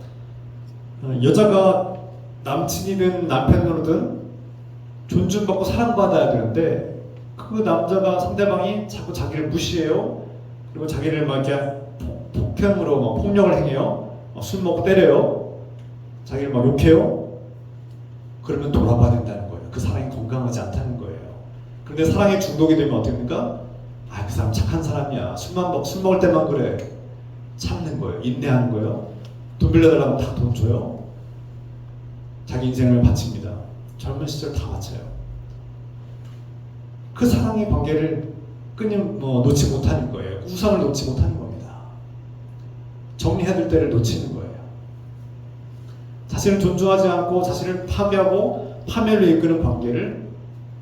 여자가 남친이든 남편으로든 존중받고 사랑받아야 되는데 그 남자가 상대방이 자꾸 자기를 무시해요. 그리고 자기를 막 이렇게 폭행으로 막 폭력을 행해요. 술 먹고 때려요. 자기를 막 욕해요. 그러면 돌아봐야 된다는 거예요. 그 사랑이 건강하지 않다는 거예요. 그런데 사랑에 중독이 되면 어떻게 됩니까? 그 사람 착한 사람이야. 술 먹을 때만 그래. 참는 거예요. 인내하는 거예요. 돈 빌려달라고 다 돈 줘요. 자기 인생을 바칩니다. 젊은 시절 다 바쳐요. 그 사랑의 관계를 놓지 못하는 거예요. 우상을 놓지 못하는 겁니다. 정리해야 될 때를 놓치는 거예요. 자신을 존중하지 않고 자신을 파괴하고 파멸로 이끄는 관계를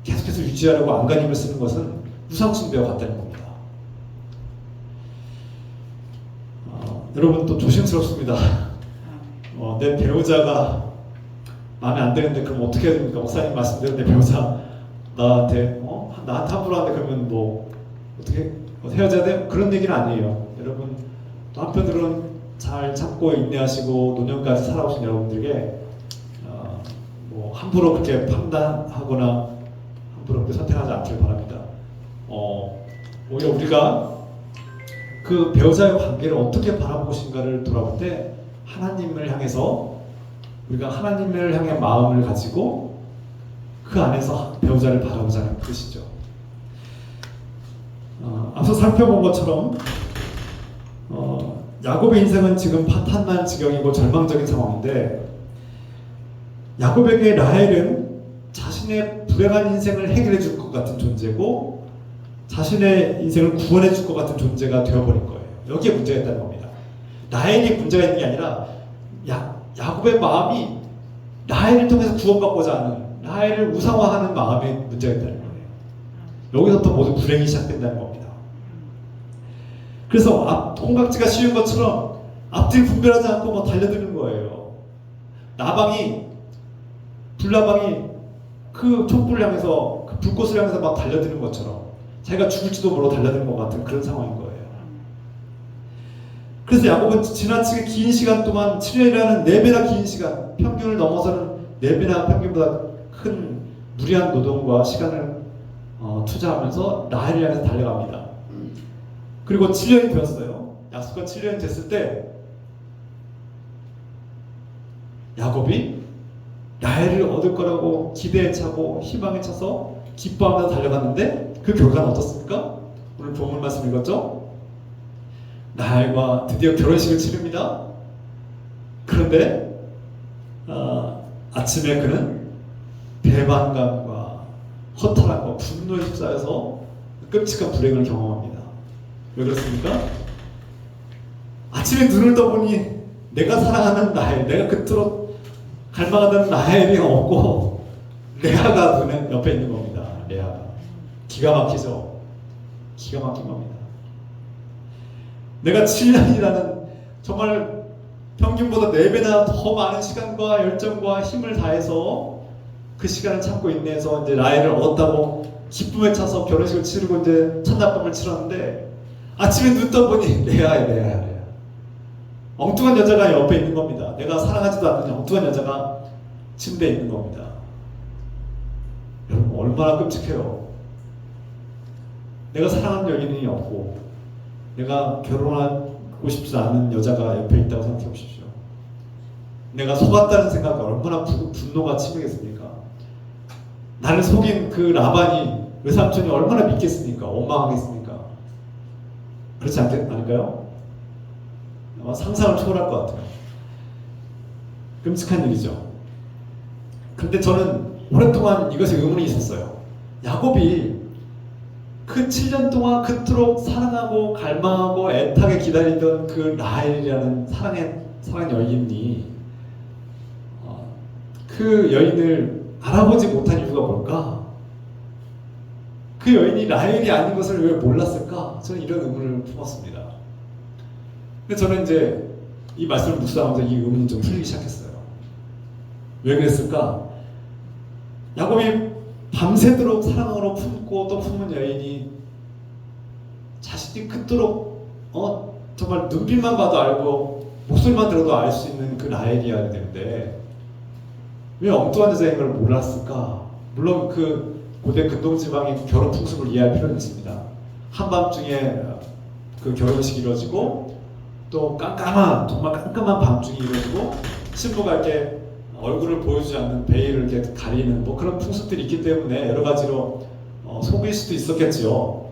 계속해서 유지하려고 안간힘을 쓰는 것은 우상숭배와 같다는 겁니다. 여러분 또 조심스럽습니다. 내 배우자가 마음에 안 드는데 그럼 어떻게 해야 됩니까? 목사님 말씀대로 내 배우자 나한테 함부로 하는데 그러면 뭐 어떻게 헤어져야 돼? 그런 얘기는 아니에요. 여러분 또 한편으로는 잘 참고 인내하시고 노년까지 살아오신 여러분들에게 뭐 함부로 그렇게 판단하거나 함부로 그렇게 선택하지 않길 바랍니다. 오히려 우리가 그 배우자의 관계를 어떻게 바라보신가를 돌아볼 때 하나님을 향해서 우리가 하나님을 향해 마음을 가지고 그 안에서 배우자를 바라보자는 뜻이죠. 앞서 살펴본 것처럼 야곱의 인생은 지금 파탄난 지경이고 절망적인 상황인데 야곱에게 라헬은 자신의 불행한 인생을 해결해 줄 것 같은 존재고 자신의 인생을 구원해 줄 것 같은 존재가 되어버린 거예요. 여기에 문제가 있다는 겁니다. 라헬이 문제가 있는 게 아니라 야곱의 마음이 라헬을 통해서 구원받고자 하는 라헬을 우상화하는 마음에 문제가 있다는 거예요. 여기서부터 모든 불행이 시작된다는 겁니다. 그래서 콩깍지가 씌운 것처럼 앞뒤 분별하지 않고 막 달려드는 거예요. 불나방이 그 촛불을 향해서 그 불꽃을 향해서 막 달려드는 것처럼 자기가 죽을지도 모르고 달려드는 것 같은 그런 상황인 거예요. 그래서 야곱은 지나치게 긴 시간 동안 7년이라는 4배나 긴 시간, 평균을 넘어서는 4배나 평균보다 큰 무리한 노동과 시간을 투자하면서 라헬을 향해서 달려갑니다. 그리고 7년이 되었어요. 약속한 7년이 됐을 때 야곱이 라헬을 얻을 거라고 기대에 차고 희망에 차서 기뻐하면서 달려갔는데 그 결과는 어떻습니까? 오늘 본문 말씀 읽었죠? 라헬과 드디어 결혼식을 치릅니다. 그런데 아침에 그는 배반감과 허탈함과 분노에 휩싸여서 끔찍한 불행을 경험합니다. 왜 그렇습니까? 아침에 눈을 떠보니 내가 사랑하는 라헬, 내가 그토록 갈망하던 라헬이 없고 레아가 눈에 옆에 있는 겁니다. 레아가. 기가 막히죠? 기가 막힌 겁니다. 내가 7년이라는 정말 평균보다 4배나 더 많은 시간과 열정과 힘을 다해서 그 시간을 참고 인내해서 이제 라헬을 얻었다고 기쁨에 차서 결혼식을 치르고 이제 첫날밤을 치렀는데 아침에 눈 떠보니 레아야. 엉뚱한 여자가 옆에 있는 겁니다. 내가 사랑하지도 않는 엉뚱한 여자가 침대에 있는 겁니다. 여러분 얼마나 끔찍해요. 내가 사랑하는 연인이 없고 내가 결혼하고 싶지 않은 여자가 옆에 있다고 생각해 보십시오. 내가 속았다는 생각이 얼마나 분노가 치밀겠습니까? 나를 속인 그 라반이 외삼촌이 얼마나 믿겠습니까? 원망하겠습니까? 그렇지 않을까요? 상상을 초월할 것 같아요. 끔찍한 일이죠. 그런데 저는 오랫동안 이것에 의문이 있었어요. 야곱이 그 7년 동안 그토록 사랑하고 갈망하고 애타게 기다리던 그 라헬이라는 사랑 여인이 그 여인을 알아보지 못한 이유가 뭘까? 그 여인이 라헬이 아닌 것을 왜 몰랐을까? 저는 이런 의문을 품었습니다. 근데 저는 이제 이 말씀을 묵상하면서 이 의문이 좀 풀리기 시작했어요. 왜 그랬을까? 야곱이 밤새도록 사랑으로 품고 또 품은 여인이 자신이 그토록 정말 눈빛만 봐도 알고 목소리만 들어도 알 수 있는 그 라헬이어야 되는데 왜 엉뚱한 여자인 걸 몰랐을까? 물론 그 고대 근동지방의 결혼 풍습을 이해할 필요는 있습니다. 한밤중에 그 결혼식이 이루어지고 또 정말 깜깜한 밤중에 이루어지고 신부가 이렇게 얼굴을 보여주지 않는 베일을 이렇게 가리는 뭐 그런 풍습들이 있기 때문에 여러 가지로 속일 수도 있었겠죠.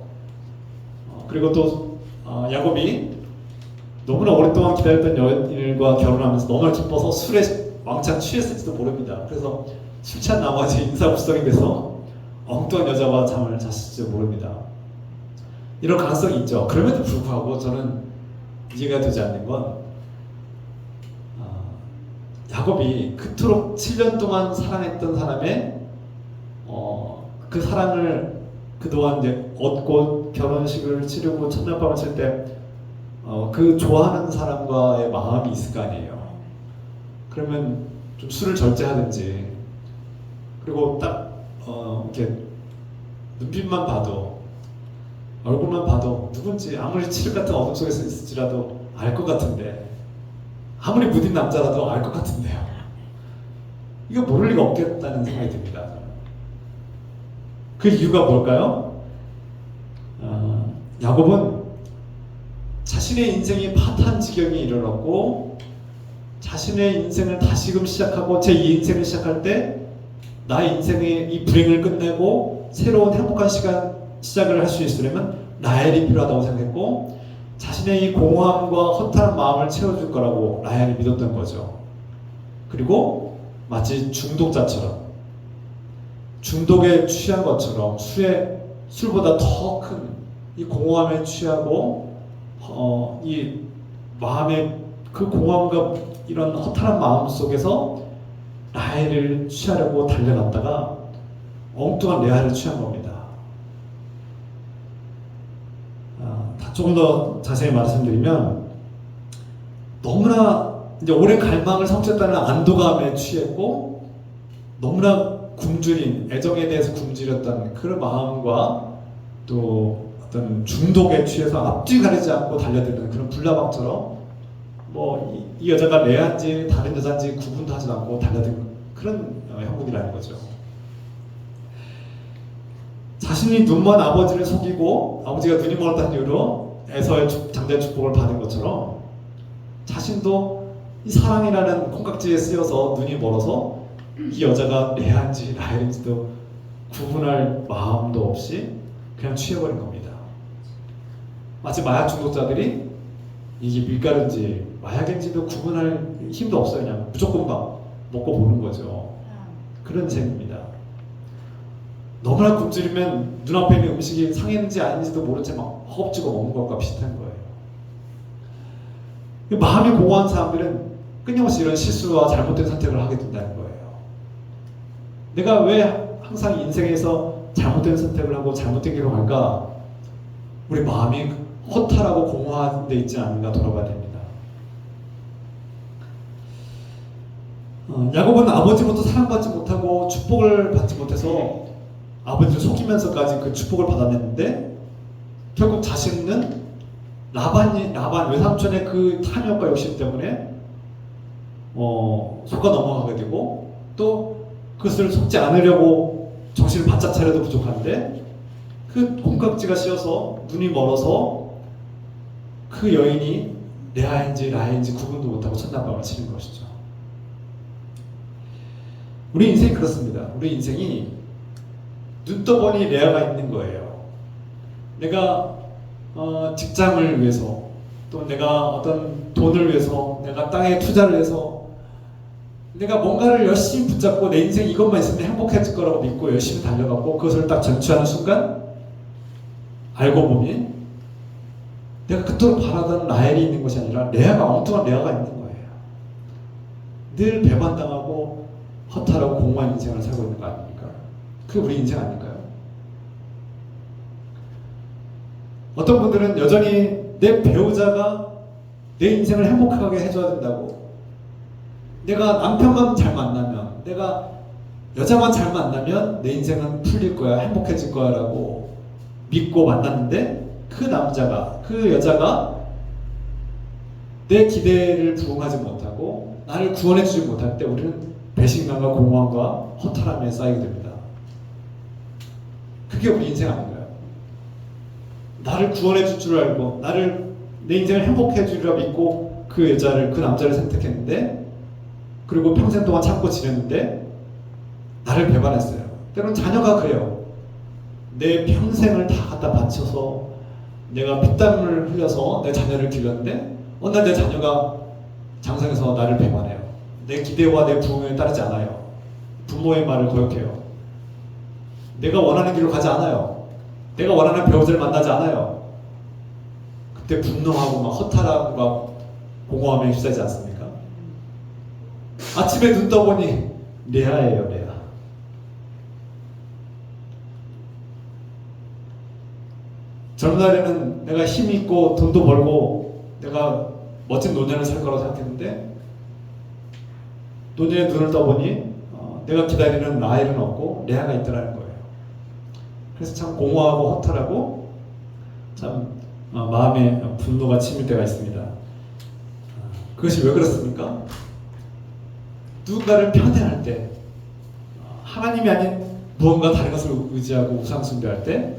그리고 또 야곱이 너무나 오랫동안 기다렸던 여인과 결혼하면서 너무나 기뻐서 술에 왕창 취했을지도 모릅니다. 그래서 술 취한 나머지 인사불성이 돼서 엉뚱한 여자와 잠을 잤을지도 모릅니다. 이런 가능성이 있죠. 그럼에도 불구하고 저는 이해가 되지 않는 건 야곱이 그토록 7년 동안 사랑했던 사람의 그 사랑을 그동안 이제 얻고 결혼식을 치르고 첫날 밤을 칠 때 그 좋아하는 사람과의 마음이 있을 거 아니에요. 그러면 좀 술을 절제하든지 그리고 딱 이렇게 눈빛만 봐도 얼굴만 봐도 누군지 아무리 칠흑 같은 어둠 속에서 있을지라도 알 것 같은데 아무리 무딘 남자라도 알 것 같은데요. 이거 모를 리가 없겠다는 생각이 듭니다. 그 이유가 뭘까요? 야곱은 자신의 인생이 파탄 지경에 이르렀고 자신의 인생을 다시금 시작하고 제2 인생을 시작할 때 나의 인생의 이 불행을 끝내고 새로운 행복한 시작을 할 수 있으려면 라헬이 필요하다고 생각했고 자신의 이 공허함과 허탈한 마음을 채워줄 거라고 라헬이 믿었던 거죠. 그리고 마치 중독자처럼 중독에 취한 것처럼 술보다 더 큰 이 공허함에 취하고 이 마음의 그 공허함과 이런 허탈한 마음 속에서 라헬을 취하려고 달려갔다가 엉뚱한 레아를 취한 겁니다. 조금 더 자세히 말씀드리면 너무나 이제 오랜 갈망을 성취했다는 안도감에 취했고 너무나 굶주린 애정에 대해서 굶주렸던 그런 마음과 또 어떤 중독에 취해서 앞뒤 가리지 않고 달려드는 그런 불나방처럼 뭐 이 여자가 레아인지 다른 여자인지 구분도 하지 않고 달려드는 그런 형국이라는 거죠. 자신이 눈먼 아버지를 속이고 아버지가 눈이 멀었다는 이유로 에서의 장자의 축복을 받은 것처럼 자신도 이 사랑이라는 콩깍지에 쓰여서 눈이 멀어서 이 여자가 레아인지 라헬인지도 구분할 마음도 없이 그냥 취해버린 겁니다. 마치 마약 중독자들이 이게 밀가루인지 마약인지도 구분할 힘도 없어요. 그냥 무조건 막 먹고 보는 거죠. 그런 셈입니다. 너무나 굶주리면 눈앞에 있는 음식이 상했는지 아닌지도 모른 채 막 허겁지겁 먹는 것과 비슷한 거예요. 마음이 공허한 사람들은 끊임없이 이런 실수와 잘못된 선택을 하게 된다는 거예요. 내가 왜 항상 인생에서 잘못된 선택을 하고 잘못된 길로 갈까? 우리 마음이 허탈하고 공허한 데 있지 않는가 돌아봐야 됩니다. 야곱은 아버지부터 사랑받지 못하고 축복을 받지 못해서 아버지를 속이면서까지 그 축복을 받아냈는데 결국 자신은 라반 외삼촌의 그 탐욕과 욕심 때문에 속아 넘어가게 되고 또 그것을 속지 않으려고 정신을 바짝 차려도 부족한데 그 콩깍지가 씌어서 눈이 멀어서 그 여인이 레아인지 라헬인지 구분도 못하고 첫날밤을 치는 것이죠. 우리 인생이 그렇습니다. 우리 인생이 눈 떠보니 레아가 있는 거예요. 내가 직장을 위해서 또 내가 어떤 돈을 위해서 내가 땅에 투자를 해서 내가 뭔가를 열심히 붙잡고 내 인생 이것만 있으면 행복해질 거라고 믿고 열심히 달려갔고 그것을 딱 전취하는 순간 알고 보니 내가 그토록 바라던 라헬이 있는 것이 아니라 엉뚱한 레아가 있는 거예요. 늘 배반당하고 허탈하고 공허한 인생을 살고 있는 거 아닙니까? 그게 우리 인생 아닐까요? 어떤 분들은 여전히 내 배우자가 내 인생을 행복하게 해줘야 된다고, 내가 남편만 잘 만나면, 내가 여자만 잘 만나면 내 인생은 풀릴 거야, 행복해질 거야 라고 믿고 만났는데, 그 남자가, 그 여자가 내 기대를 부응하지 못하고 나를 구원해주지 못할 때 우리는 배신감과 공허함과 허탈함에 쌓이게 됩니다. 그게 우리 인생 아닌가요? 나를 구원해줄 줄 알고 내 인생을 행복해주리라 믿고 그 여자를, 그 남자를 선택했는데, 그리고 평생 동안 참고 지냈는데 나를 배반했어요. 때로는 자녀가 그래요. 내 평생을 다 갖다 바쳐서 내가 피땀을 흘려서 내 자녀를 길렀는데 어느 날 내 자녀가 장성에서 나를 배반해요. 내 기대와 내 부흥에 따르지 않아요. 부모의 말을 거역해요. 내가 원하는 길로 가지 않아요. 내가 원하는 배우자를 만나지 않아요. 그때 분노하고 막 허탈함과 공허함에 휩싸이지 않습니까? 아침에 눈 떠보니 레아예요, 레아. 젊은 날에는 내가 힘이 있고 돈도 벌고 내가 멋진 노년을 살 거라고 생각했는데, 노년에 눈을 떠보니 내가 기다리는 라헬은 없고 레아가 있더라는 거예요. 그래서 참 공허하고 허탈하고 참 마음에 분노가 치밀 때가 있습니다. 그것이 왜 그렇습니까? 누군가를 편애할 때, 하나님이 아닌 무언가 다른 것을 의지하고 우상 숭배할 때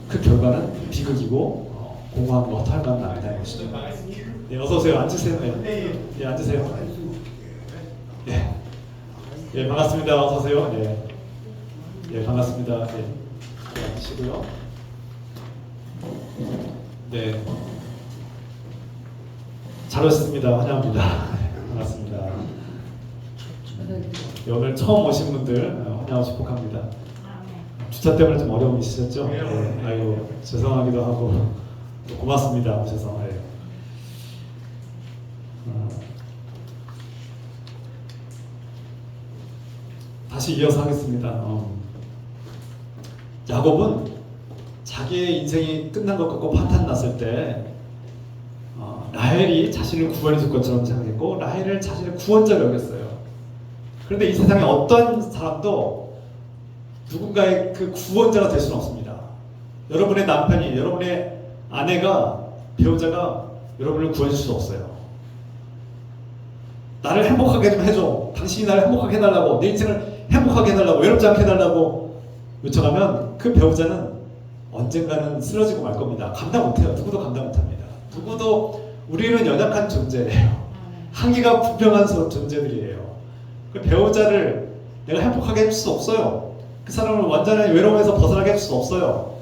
그 결과는 비극이고 공허함과 허탈감이 나타나는 것이죠. 네, 어서 오세요. 앉으세요. 네, 네, 앉으세요. 네, 네, 반갑습니다. 어서 오세요. 네, 네, 반갑습니다. 네, 네, 앉으시고요. 네, 잘 오셨습니다. 환영합니다. 네, 반갑습니다. 네, 오늘 처음 오신 분들 환영하고 축복합니다. 주차 때문에 좀 어려움이 있으셨죠? 네, 아이고 죄송하기도 하고 고맙습니다. 오셔서. 네. 다시 이어서 하겠습니다. 야곱은 자기의 인생이 끝난 것 같고 파탄 났을 때 라헬이 자신을 구원해 줄 것처럼 생각했고 라헬을 자신의 구원자로 여겼어요. 그런데 이 세상에 어떤 사람도 누군가의 그 구원자가 될 수는 없습니다. 여러분의 남편이, 여러분의 아내가, 배우자가 여러분을 구해줄 수 없어요. 나를 행복하게 좀 해줘. 당신이 나를 행복하게 해달라고, 내 인생을 행복하게 해달라고, 외롭지 않게 해달라고 요청하면 그 배우자는 언젠가는 쓰러지고 말 겁니다. 감당 못해요. 누구도 감당 못합니다. 누구도, 우리는 연약한 존재예요. 한계가 분명한 존재들이에요. 그 배우자를 내가 행복하게 해줄 수 없어요. 그 사람을 완전히 외로움에서 벗어나게 할 수 없어요.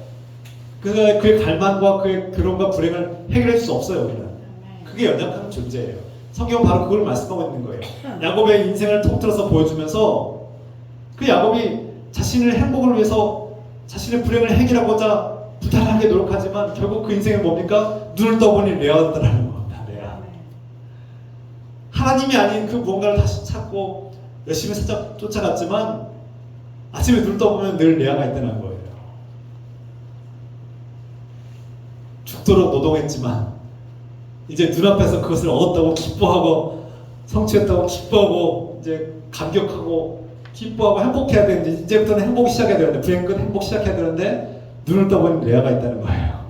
그의 갈망과 그의 괴로움과 불행을 해결할 수 없어요. 우리는. 그게 연약한 존재예요. 성경은 바로 그걸 말씀하고 있는 거예요. 야곱의 인생을 통틀어서 보여주면서 그 야곱이 자신의 행복을 위해서 자신의 불행을 해결하고자 부단하게 노력하지만 결국 그 인생이 뭡니까? 눈을 떠보니 레아더라는 겁니다. 레아. 하나님이 아닌 그 무언가를 다시 찾고 열심히 살짝 쫓아갔지만 아침에 눈을 떠보면 늘 레아가 있다는 거예요. 죽도록 노동했지만 이제 눈앞에서 그것을 얻었다고 기뻐하고 성취했다고 기뻐하고 이제 감격하고 기뻐하고 행복해야 되는데, 이제부터는 행복이 시작해야 되는데, 불행 끝 행복 시작해야 되는데 눈을 떠보니 레아가 있다는 거예요.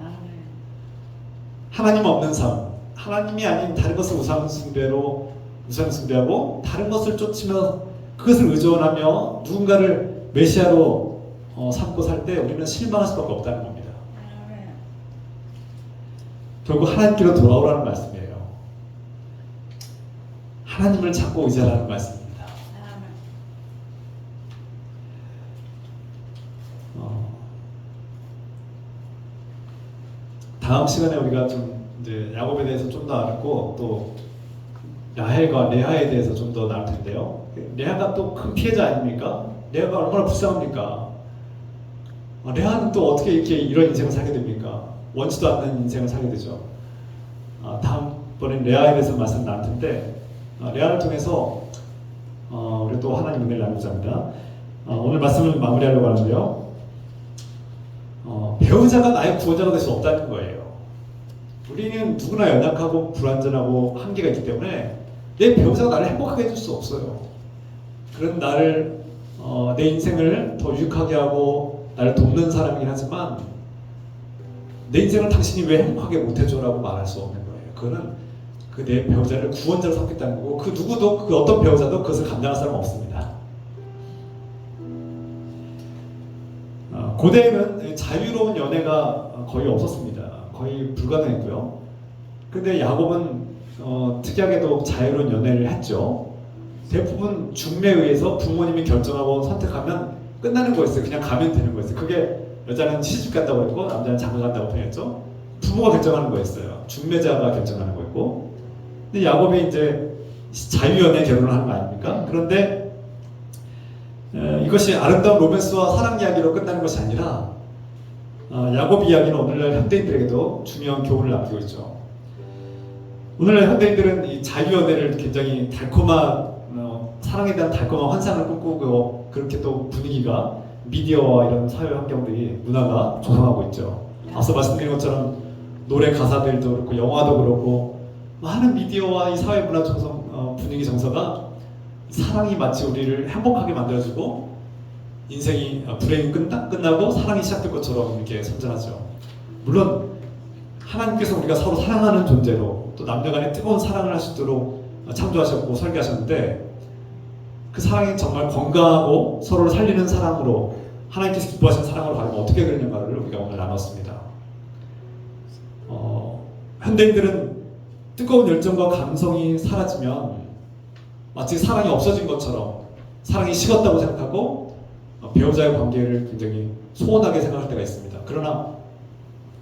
하나님 없는 삶, 하나님이 아닌 다른 것을 우상 숭배하고 다른 것을 쫓으며 그것을 의존하며 누군가를 메시아로 삼고 살 때 우리는 실망할 수밖에 없다는 겁니다. 결국 하나님께로 돌아오라는 말씀이에요. 하나님을 찾고 의지하라는 말씀입니다. 다음 시간에 우리가 좀 이제 야곱에 대해서 좀 더 알고 또 라헬과 레아에 대해서 좀 더 나눌 텐데요. 레아가 또 큰 피해자 아닙니까? 레아가 얼마나 불쌍합니까? 레아는 또 어떻게 이렇게 이런 인생을 살게 됩니까? 원치도 않는 인생을 살게 되죠. 다음번엔 레아에 대해서 말씀 나눌 텐데 레아를 통해서 우리 또 하나님 은혜를 나누자 합니다. 오늘 말씀을 마무리하려고 하는데요. 배우자가 나의 구원자가 될 수 없다는 거예요. 우리는 누구나 연약하고 불완전하고 한계가 있기 때문에 내 배우자가 나를 행복하게 해줄 수 없어요. 그런 나를 내 인생을 더 유익하게 하고 나를 돕는 사람이긴 하지만 내 인생을 당신이 왜 행복하게 못해줘라고 말할 수 없는 거예요. 그거는 그 내 배우자를 구원자로 삼겠다는 거고 그 누구도 그 어떤 배우자도 그것을 감당할 사람은 없습니다. 고대에는 자유로운 연애가 거의 없었습니다. 거의 불가능했고요. 근데 야곱은 특이하게도 자유로운 연애를 했죠. 대부분 중매에 의해서 부모님이 결정하고 선택하면 끝나는 거였어요. 그냥 가면 되는 거였어요. 그게 여자는 시집 간다고 했고 남자는 장가 간다고 표현했죠. 부모가 결정하는 거였어요. 중매자가 결정하는 거였고. 근데 야곱이 이제 자유연애 결혼을 하는 거 아닙니까? 그런데 이것이 아름다운 로맨스와 사랑 이야기로 끝나는 것이 아니라 야곱 이야기는 오늘날 현대인들에게도 중요한 교훈을 남기고 있죠. 오늘날 현대인들은 이 자유연애를 굉장히 달콤한 사랑에 대한 달콤한 환상을 꿈꾸고 그렇게 또 분위기가 미디어와 이런 사회 환경들이 문화가 조성하고 있죠. 앞서 말씀드린 것처럼 노래 가사들도 그렇고 영화도 그렇고 많은 미디어와 이 사회 문화 조성 분위기 정서가 사랑이 마치 우리를 행복하게 만들어주고 인생이 불행이 끝나고 사랑이 시작될 것처럼 이렇게 선전하죠. 물론 하나님께서 우리가 서로 사랑하는 존재로 또 남녀간의 뜨거운 사랑을 할 수 있도록 창조하셨고 설계하셨는데 그 사랑이 정말 건강하고 서로를 살리는 사랑으로 하나님께서 기뻐하시는 사랑으로 가려면 어떻게 그러는가를 우리가 오늘 나눴습니다. 현대인들은 뜨거운 열정과 감성이 사라지면 마치 사랑이 없어진 것처럼 사랑이 식었다고 생각하고 배우자의 관계를 굉장히 소원하게 생각할 때가 있습니다. 그러나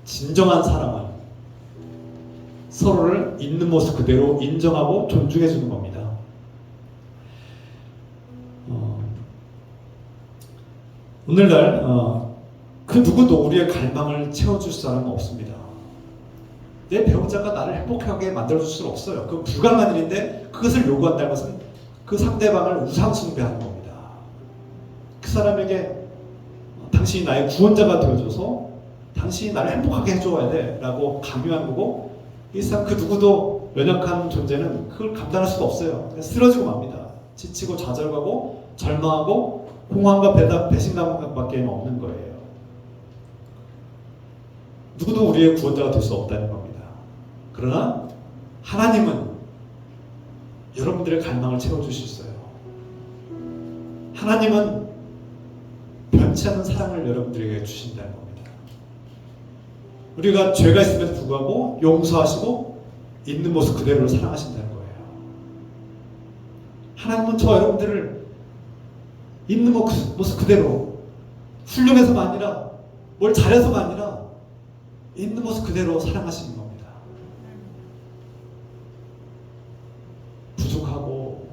진정한 사랑은 서로를 있는 모습 그대로 인정하고 존중해 주는 겁니다. 오늘날 그 누구도 우리의 갈망을 채워줄 사람은 없습니다. 내 배우자가 나를 행복하게 만들어줄 수는 없어요. 그건 불가능한 일인데 그것을 요구한다는 것은 그 상대방을 우상숭배하는 겁니다. 그 사람에게 당신이 나의 구원자가 되어줘서 당신이 나를 행복하게 해줘야 돼 라고 강요한 거고 이 세상 그 누구도 연약한 존재는 그걸 감당할 수가 없어요. 쓰러지고 맙니다. 지치고 좌절하고 절망하고 공허함과 배신감밖에 없는 거예요. 누구도 우리의 구원자가 될 수 없다는 겁니다. 그러나 하나님은 여러분들의 갈망을 채워주실 수 있어요. 하나님은 변치 않는 사랑을 여러분들에게 주신다는 겁니다. 우리가 죄가 있음에도 불구하고 용서하시고 있는 모습 그대로 사랑하신다는 거예요. 하나님은 저 여러분들을 있는 모습 그대로 훌륭해서가 아니라 뭘 잘해서가 아니라 있는 모습 그대로 사랑하시는 겁니다. 부족하고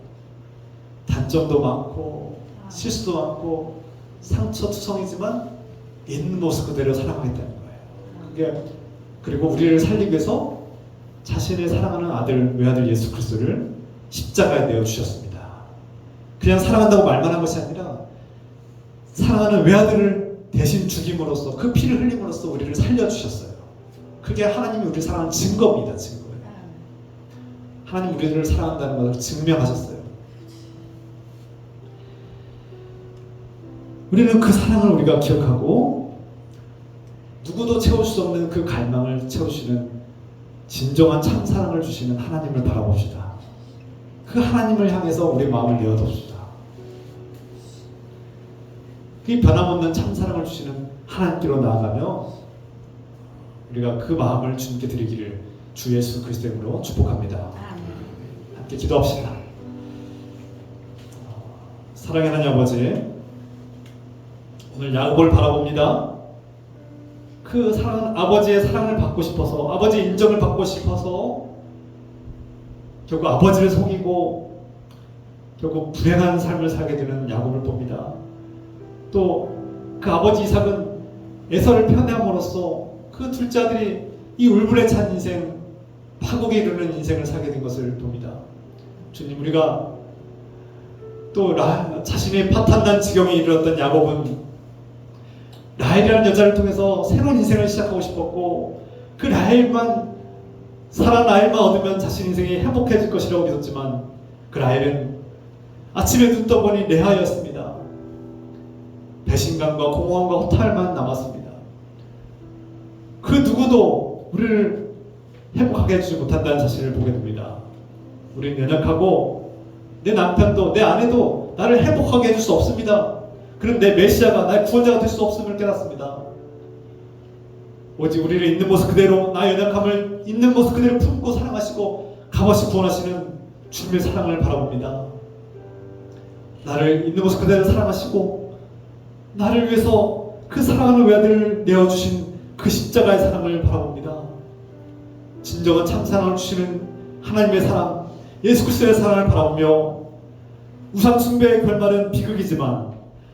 단점도 많고 실수도 많고 상처투성이지만 있는 모습 그대로 사랑하겠다는 거예요. 그리고 우리를 살리기 위해서 자신의 사랑하는 아들, 외아들 예수 그리스도를 십자가에 내어주셨습니다. 그냥 사랑한다고 말만 한 것이 아니라 사랑하는 외아들을 대신 죽임으로써 그 피를 흘림으로써 우리를 살려주셨어요. 그게 하나님이 우리를 사랑하는 증거입니다. 증거예요. 하나님 우리를 사랑한다는 것을 증명하셨어요. 우리는 그 사랑을 우리가 기억하고 누구도 채울 수 없는 그 갈망을 채우시는 진정한 참사랑을 주시는 하나님을 바라봅시다. 그 하나님을 향해서 우리 마음을 내어둡시다. 그 변함없는 참사랑을 주시는 하나님께로 나아가며 우리가 그 마음을 주님께 드리기를 주 예수 그리스도 이름으로 축복합니다. 함께 기도합시다. 사랑의 하나님 아버지, 오늘 야곱을 바라봅니다. 그 아버지의 사랑을 받고 싶어서, 아버지의 인정을 받고 싶어서 결국 아버지를 속이고 결국 불행한 삶을 살게 되는 야곱을 봅니다. 또 그 아버지 이삭은 에서를 편애함으로써 그 둘째 아들이 이 울분에 찬 인생, 파국에 이르는 인생을 살게 된 것을 봅니다. 주님, 우리가 또 자신의 파탄난 지경에 이르렀던 야곱은 라헬이라는 여자를 통해서 새로운 인생을 시작하고 싶었고, 그 라헬만 얻으면 자신 인생이 행복해질 것이라고 믿었지만, 그 라헬은 아침에 눈 떠보니 레아였습니다. 배신감과 공허함과 허탈만 남았습니다. 그 누구도 우리를 행복하게 해주지 못한다는 사실을 보게 됩니다. 우리는 연약하고 내 남편도 내 아내도 나를 행복하게 해줄 수 없습니다. 그럼 내 메시아가 나의 구원자가 될 수 없음을 깨닫습니다. 오직 우리를 있는 모습 그대로, 나의 연약함을 있는 모습 그대로 품고 사랑하시고 값없이 구원하시는 주님의 사랑을 바라봅니다. 나를 있는 모습 그대로 사랑하시고 나를 위해서 그 사랑하는 외아들을 내어주신 그 십자가의 사랑을 바라봅니다. 진정한 참 사랑을 주시는 하나님의 사랑, 예수 그리스도의 사랑을 바라보며, 우상 숭배의 결말은 비극이지만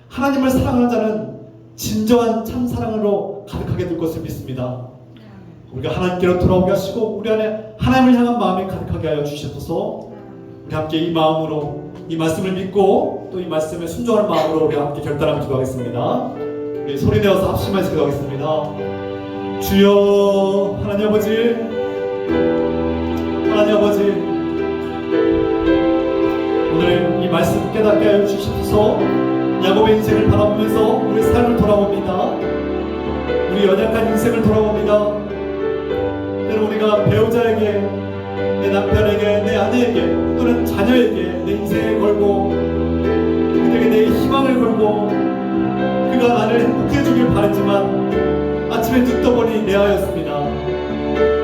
하나님을 사랑하는 자는 진정한 참 사랑으로 가득하게 될 것을 믿습니다. 우리가 하나님께로 돌아오게 하시고 우리 안에 하나님을 향한 마음이 가득하게 하여 주시옵소서. 우리 함께 이 마음으로 이 말씀을 믿고 또 이 말씀에 순종하는 마음으로 우리 함께 결단하며 기도하겠습니다. 우리 소리내어서 합심해서 기도하겠습니다. 주여, 하나님 아버지, 하나님 아버지, 오늘 이 말씀 깨닫게 하여 주시옵소서. 야곱의 인생을 바라보면서 우리 삶을 돌아봅니다. 우리 연약한 인생을 돌아봅니다. 때로 우리가 배우자에게, 내 남편에게, 내 아내에게, 또는 자녀에게 내 인생을 걸고 그들에게 내 희망을 걸고 그가 나를 행복해 주길 바랬지만 아침에 눈 떠보니 레아였습니다.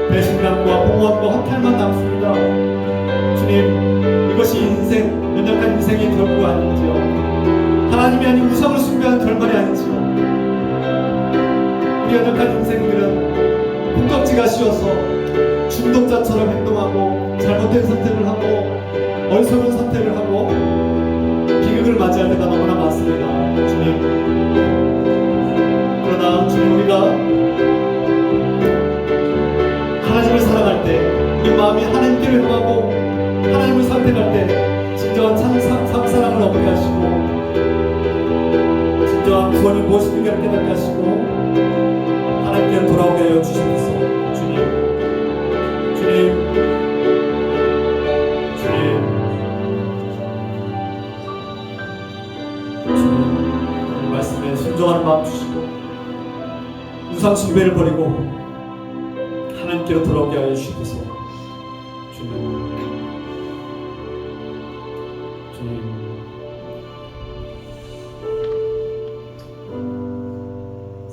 배신감과 공허함과 허탈만 남습니다. 주님, 이것이 인생, 연약한 인생의 결과가 아닌지요, 하나님이 아닌 우상을 숭배한 결말이 아닌지요, 우리 연약한 인생들은 꿈껍지가 쉬워서 중독자처럼 행동하고 잘못된 선택을 하고 어리석은 선택을 하고 비극을 맞이할 때가 너무나 많습니다. 주님, 그러나 주님, 우리가 하나님을 사랑할 때, 우리 마음이 하나님께로 향하고 하나님을 선택할 때 진정한 참사랑을 얻게 하시고 진정한 구원이 무엇인가를 깨닫게 하시고 하나님께로 돌아오게 하여 주시옵소서. 주님, 주님, 주님, 이 말씀에 순종하는 마음 주시고 우상 숭배를 버리고 하나님께로 돌아오게 하여 주시옵소서. 주님,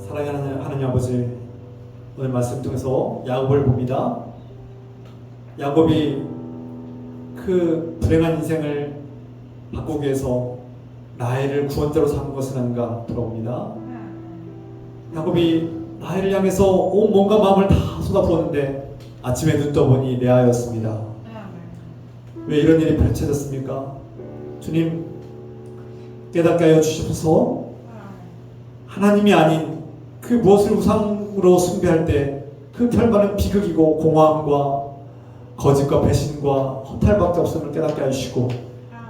사랑하는 하나님 아버지, 오늘 말씀 통해서 야곱을 봅니다. 야곱이 그 불행한 인생을 바꾸기 위해서 라헬을 구원자로 삼은 것은 아닌가 돌아옵니다. 야곱이 라헬을 향해서 온 몸과 마음을 다 쏟아부었는데 아침에 눈 떠보니 레아였습니다. 왜 이런 일이 펼쳐졌습니까? 주님, 깨닫게 하여 주시옵소서. 하나님이 아닌 그 무엇을 우상으로 숭배할 때 그 결말은 비극이고 공허함과 거짓과 배신과 허탈밖에 없음을 깨닫게 하시고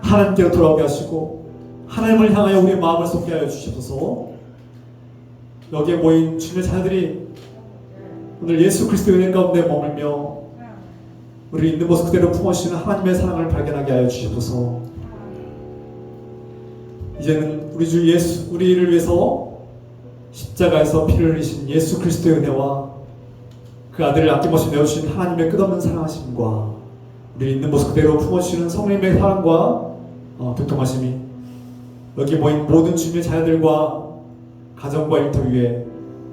하나님께로 돌아오게 하시고 하나님을 향하여 우리의 마음을 쏟게 하여 주시옵소서. 여기에 모인 주님의 자녀들이 오늘 예수 그리스도의 은혜 가운데 머물며 우리 있는 모습 그대로 품어주시는 하나님의 사랑을 발견하게 하여 주시옵소서. 이제는 우리 주 예수, 우리를 위해서 십자가에서 피를 흘리신 예수 그리스도의 은혜와 그 아들을 아낌없이 내어주신 하나님의 끝없는 사랑하심과 우리 있는 모습 그대로 품어주시는 성령님의 사랑과 교통하심이 여기 모인 모든 주님의 자녀들과 가정과 일터 위에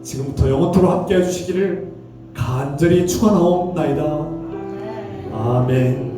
지금부터 영원토록 함께 해주시기를 간절히 축원하옵나이다. 아멘.